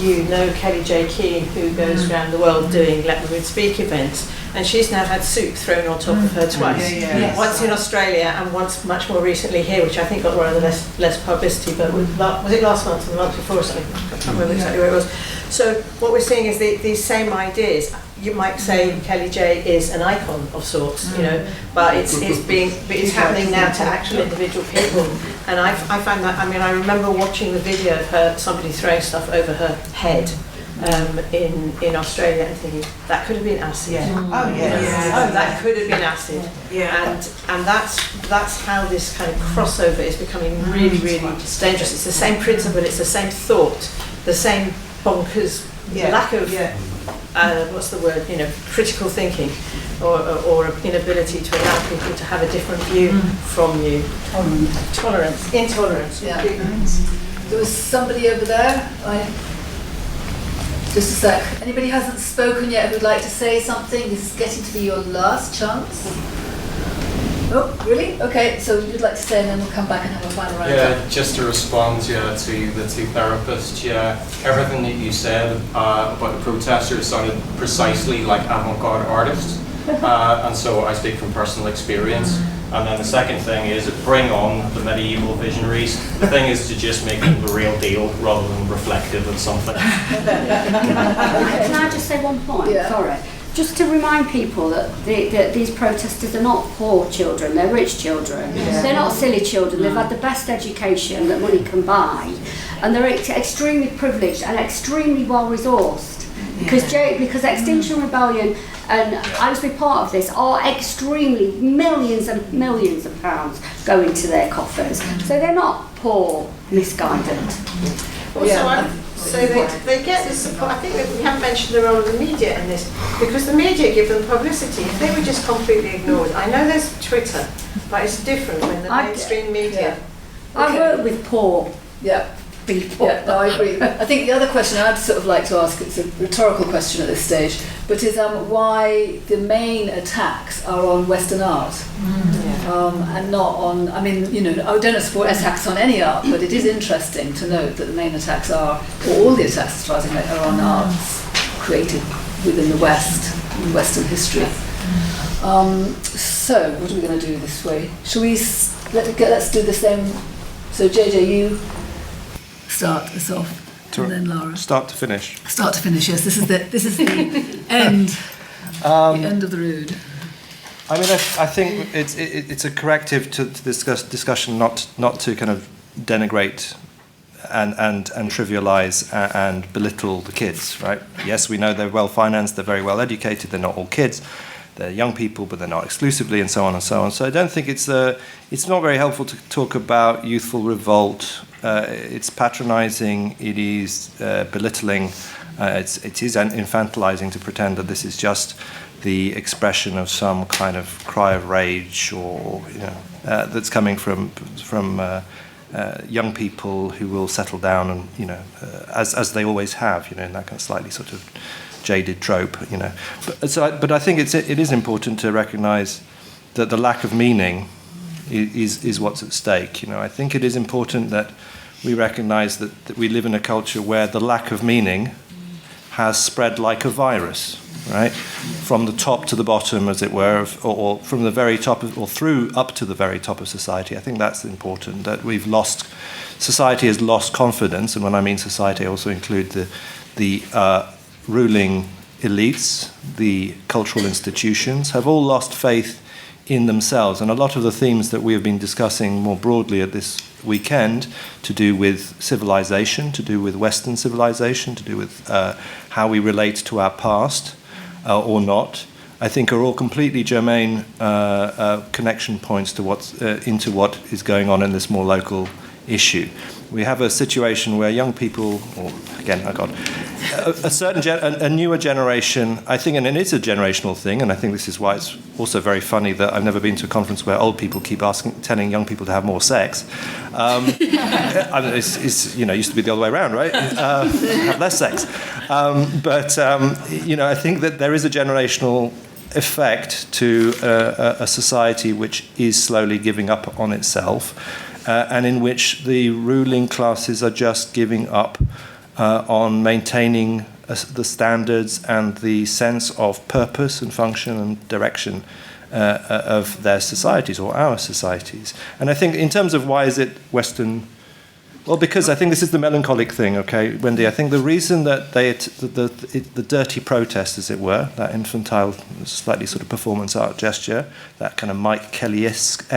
Speaker 19: you know Kelly J. Keane, who goes around the world doing Let the Wood Speak events, and she's now had soup thrown on top of her twice.
Speaker 12: Yes.
Speaker 19: Once in Australia and once much more recently here, which I think got rather less publicity, but was it last month or the month before or something? I can't remember exactly where it was. So what we're seeing is these same ideas. You might say Kelly J is an icon of sorts, you know, but it's happening now to actual individual people, and I find that. I mean, I remember watching the video of somebody throwing stuff over her head in Australia and thinking that could have been acid. That could have been acid. And that's how this kind of crossover is becoming really, really dangerous. It's the same principle, it's the same thought, the same bonkers lack of what's the word? You know, critical thinking, or inability to allow people to have a different view from you. Intolerance.
Speaker 1: Yeah. There was somebody over there. Just a sec. Anybody hasn't spoken yet who'd like to say something? This is getting to be your last chance. Oh, really? Okay, so you'd like to say, and then we'll come back and have a final round.
Speaker 7: Yeah, just to respond to the two therapists, everything that you said about the protesters sounded precisely like avant-garde artists, and so I speak from personal experience. And then the second thing is bring on the medieval visionaries. The thing is to just make them the real deal rather than reflective of something.
Speaker 6: Can I just say one point?
Speaker 1: Yeah.
Speaker 6: Sorry. Just to remind people that these protesters are not poor children, they're rich children.
Speaker 1: Yeah.
Speaker 6: They're not silly children, they've had the best education that money can buy, and they're extremely privileged and extremely well resourced. Because Extinction Rebellion and I used to be part of this are extremely millions and millions of pounds going to their coffers. So they're not poor, misguided.
Speaker 19: Also, so they get this support. I think that we haven't mentioned the role of the media in this, because the media give them publicity. If they were just completely ignored, I know there's Twitter, but it's different when the mainstream media.
Speaker 6: I work with poor people.
Speaker 1: Yeah, no, I agree. I think the other question I'd sort of like to ask, it's a rhetorical question at this stage, but is why the main attacks are on Western art and not on, I mean, you know, I don't support attacks on any art, but it is interesting to note that the main attacks are, or all the attacks as far as I know, are on arts created within the West, in Western history. So, what are we going to do this way? Shall we, let's do the same. So JJ, you start us off, and then Lara.
Speaker 2: Start to finish.
Speaker 1: Start to finish. Yes, this is the end. The end of the road.
Speaker 2: I mean, I think it's a corrective to this discussion not to kind of denigrate and trivialise and belittle the kids, right? Yes, we know they're well financed, they're very well educated, they're not all kids. They're young people, but they're not exclusively, and so on and so on. So I don't think it's not very helpful to talk about youthful revolt. It's patronising. It is belittling. It is infantilizing to pretend that this is just the expression of some kind of cry of rage, or that's coming from young people who will settle down and as they always have, in that kind of slightly sort of jaded trope, But I think it is important to recognise that the lack of meaning is what's at stake. I think it is important that we recognise that we live in a culture where the lack of meaning has spread like a virus, right? From the top to the bottom, as it were, or from the very top or through up to the very top of society. I think that's important. That society has lost confidence, and when I mean society, I also include the ruling elites, the cultural institutions, have all lost faith in themselves. And a lot of the themes that we have been discussing more broadly at this weekend, to do with civilization, to do with Western civilization, to do with how we relate to our past or not, I think are all completely germane connection points to into what is going on in this more local issue. We have a situation where young people, or again, a newer generation, I think, and it is a generational thing, and I think this is why it's also very funny that I've never been to a conference where old people keep telling young people to have more sex. It's used to be the other way around, right? Have less sex. I think that there is a generational effect to a society which is slowly giving up on itself. And in which the ruling classes are just giving up on maintaining the standards and the sense of purpose and function and direction of their societies, or our societies. And I think in terms of why is it Western, well, because I think this is the melancholic thing, okay, Wendy. I think the reason that the dirty protest, as it were, that infantile, slightly sort of performance art gesture, that kind of Mike Kelly-esque,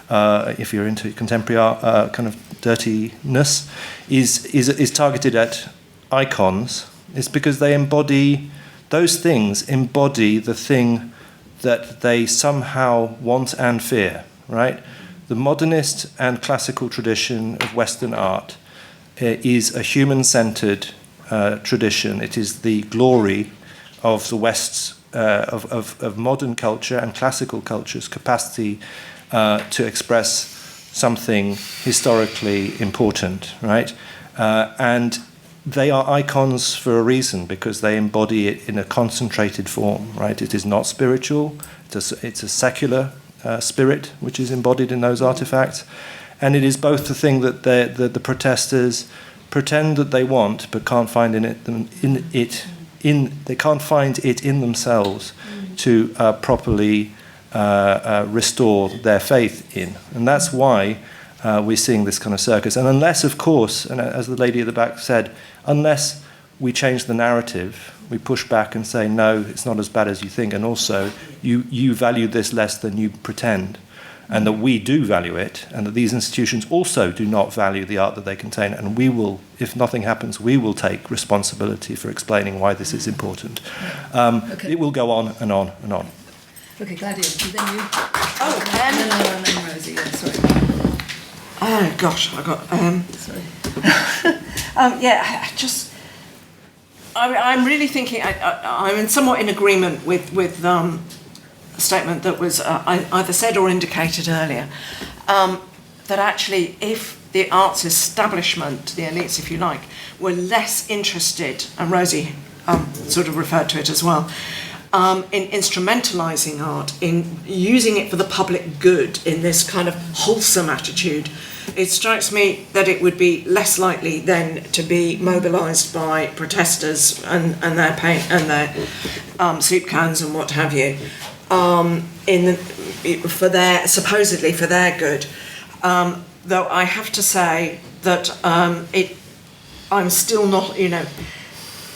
Speaker 2: if you're into contemporary art, kind of dirtiness, is targeted at icons, is because those things embody the thing that they somehow want and fear, right? The modernist and classical tradition of Western art is a human-centered tradition. It is the glory of the West's, of modern culture and classical culture's capacity to express something historically important, right? And they are icons for a reason, because they embody it in a concentrated form, right? It is not spiritual. It's a secular spirit which is embodied in those artifacts, and it is both the thing that the protesters pretend that they want, but can't find they can't find it in themselves to properly restore their faith in. And that's why we're seeing this kind of circus. And unless, of course, and as the lady at the back said, unless we change the narrative, we push back and say, no, it's not as bad as you think, and also you value this less than you pretend, and that we do value it, and that these institutions also do not value the art that they contain, and we will, if nothing happens, we will take responsibility for explaining why this is important. It will go on and on and on.
Speaker 1: Okay, Claudia, then you.
Speaker 3: Oh,
Speaker 1: and then Rosie, yeah, sorry.
Speaker 3: Oh gosh, I got.
Speaker 1: Sorry.
Speaker 3: I'm really thinking. I'm somewhat in agreement with a statement that was either said or indicated earlier. That actually, if the arts establishment, the elites, if you like, were less interested, and Rosie sort of referred to it as well, in instrumentalising art, in using it for the public good, in this kind of wholesome attitude, it strikes me that it would be less likely then to be mobilised by protesters and their paint and their soup cans and what have you, supposedly for their good. Though I have to say that I'm still not,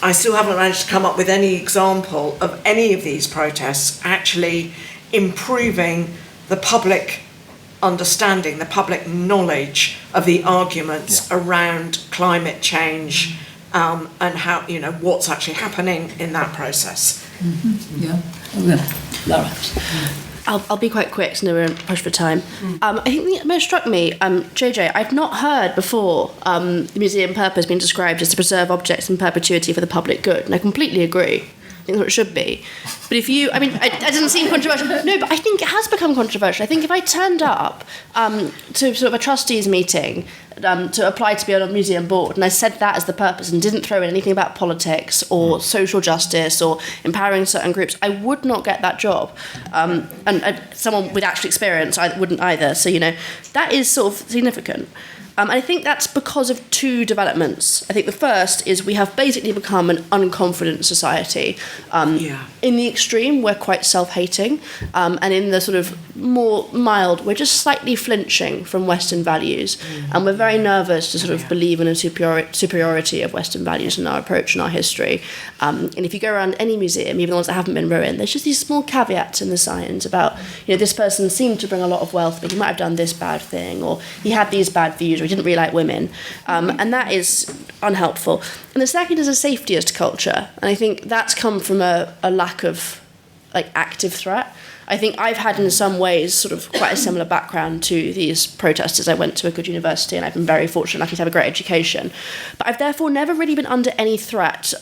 Speaker 3: I still haven't managed to come up with any example of any of these protests actually improving the public understanding, the public knowledge of the arguments around climate change and how, what's actually happening in that process.
Speaker 1: Mm-hmm. Yeah. Lara.
Speaker 4: I'll be quite quick, so we're pushed for time. I think that most struck me, JJ, I've not heard before the museum purpose being described as to preserve objects in perpetuity for the public good, and I completely agree. I think that's what it should be. But if you, it doesn't seem controversial. No, but I think it has become controversial. I think if I turned up to sort of a trustees meeting to apply to be on a museum board, and I said that as the purpose and didn't throw in anything about politics or social justice or empowering certain groups, I would not get that job. And someone with actual experience wouldn't either. So, that is sort of significant. And I think that's because of two developments. I think the first is we have basically become an unconfident society. In the extreme, we're quite self-hating, and in the sort of more mild, we're just slightly flinching from Western values, and we're very nervous to sort of believe in a superiority of Western values in our approach and our history. And if you go around any museum, even the ones that haven't been ruined, there's just these small caveats in the signs about, this person seemed to bring a lot of wealth, but he might have done this bad thing, or he had these bad views, or he didn't really like women. And that is unhelpful. And the second is a safetyist culture. And I think that's come from a lack of active threat. I think I've had in some ways sort of quite a similar background to these protesters. I went to a good university and I've been very fortunate, lucky to have a great education. But I've therefore never really been under any threat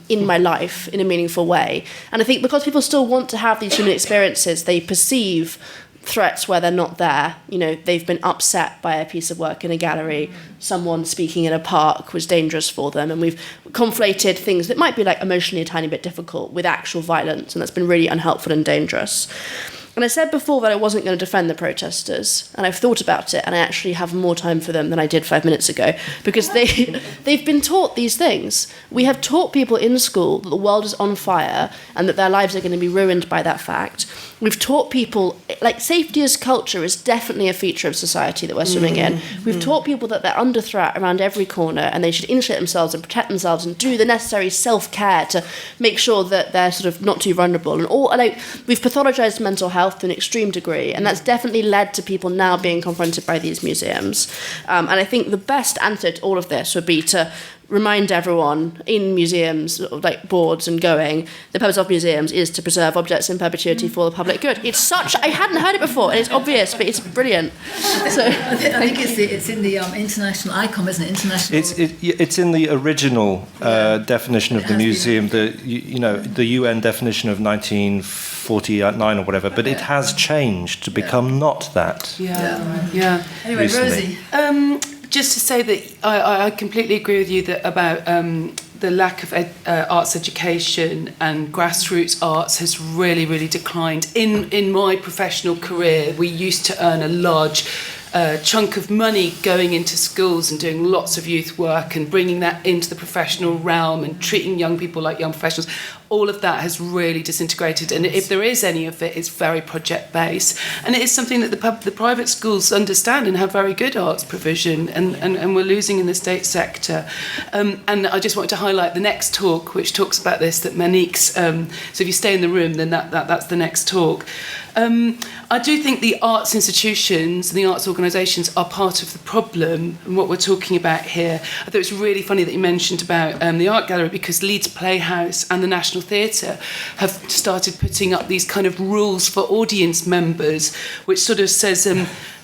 Speaker 4: in my life in a meaningful way. And I think because people still want to have these human experiences, they perceive threats where they're not there. They've been upset by a piece of work in a gallery, someone speaking in a park was dangerous for them, and we've conflated things that might be emotionally a tiny bit difficult with actual violence, and that's been really unhelpful and dangerous. And I said before that I wasn't going to defend the protesters, and I've thought about it, and I actually have more time for them than I did 5 minutes ago, because they've been taught these things. We have taught people in school that the world is on fire and that their lives are going to be ruined by that fact. We've taught people, safety as culture is definitely a feature of society that we're swimming in. We've taught people that they're under threat around every corner and they should insulate themselves and protect themselves and do the necessary self-care to make sure that they're sort of not too vulnerable. And we've pathologized mental health to an extreme degree, and that's definitely led to people now being confronted by these museums. And I think the best answer to all of this would be to remind everyone in museums, boards and going, the purpose of museums is to preserve objects in perpetuity for the public good. It's I hadn't heard it before, and it's obvious, but it's brilliant. So
Speaker 1: I think it's in the international ICOM, isn't it? International.
Speaker 2: It's in the original definition of the museum, the UN definition of 1949 or whatever, but it has changed to become not that.
Speaker 5: Yeah.
Speaker 1: Anyway,
Speaker 2: recently.
Speaker 1: Rosie.
Speaker 5: Just to say that I completely agree with you about the lack of arts education and grassroots arts has really, really declined. In my professional career, we used to earn a large chunk of money going into schools and doing lots of youth work and bringing that into the professional realm and treating young people like young professionals. all of that has really disintegrated. And if there is any of it, it's very project-based. And it is something that the private schools understand and have very good arts provision, and we're losing in the state sector. And I just wanted to highlight the next talk, which talks about this, that Monique's, so if you stay in the room, then that's the next talk. I do think the arts institutions and the arts organisations are part of the problem and what we're talking about here. I thought it was really funny that you mentioned about the art gallery, because Leeds Playhouse and the National Theatre have started putting up these kind of rules for audience members, which sort of says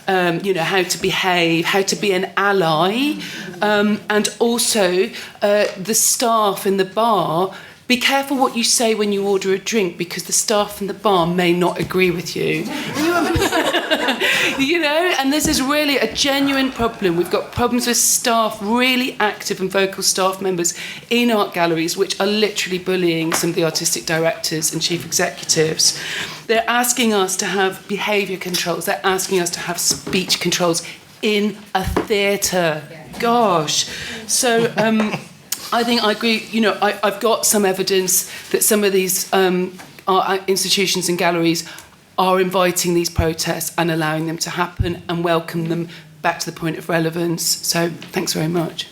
Speaker 5: how to behave, how to be an ally, and also the staff in the bar. Be careful what you say when you order a drink, because the staff in the bar may not agree with you. And this is really a genuine problem. We've got problems with staff, really active and vocal staff members in art galleries, which are literally bullying some of the artistic directors and chief executives. They're asking us to have behaviour controls. They're asking us to have speech controls in a theatre. Gosh. So... I think I agree. I've got some evidence that some of these art institutions and galleries are inviting these protests and allowing them to happen and welcome them back to the point of relevance. So thanks very much.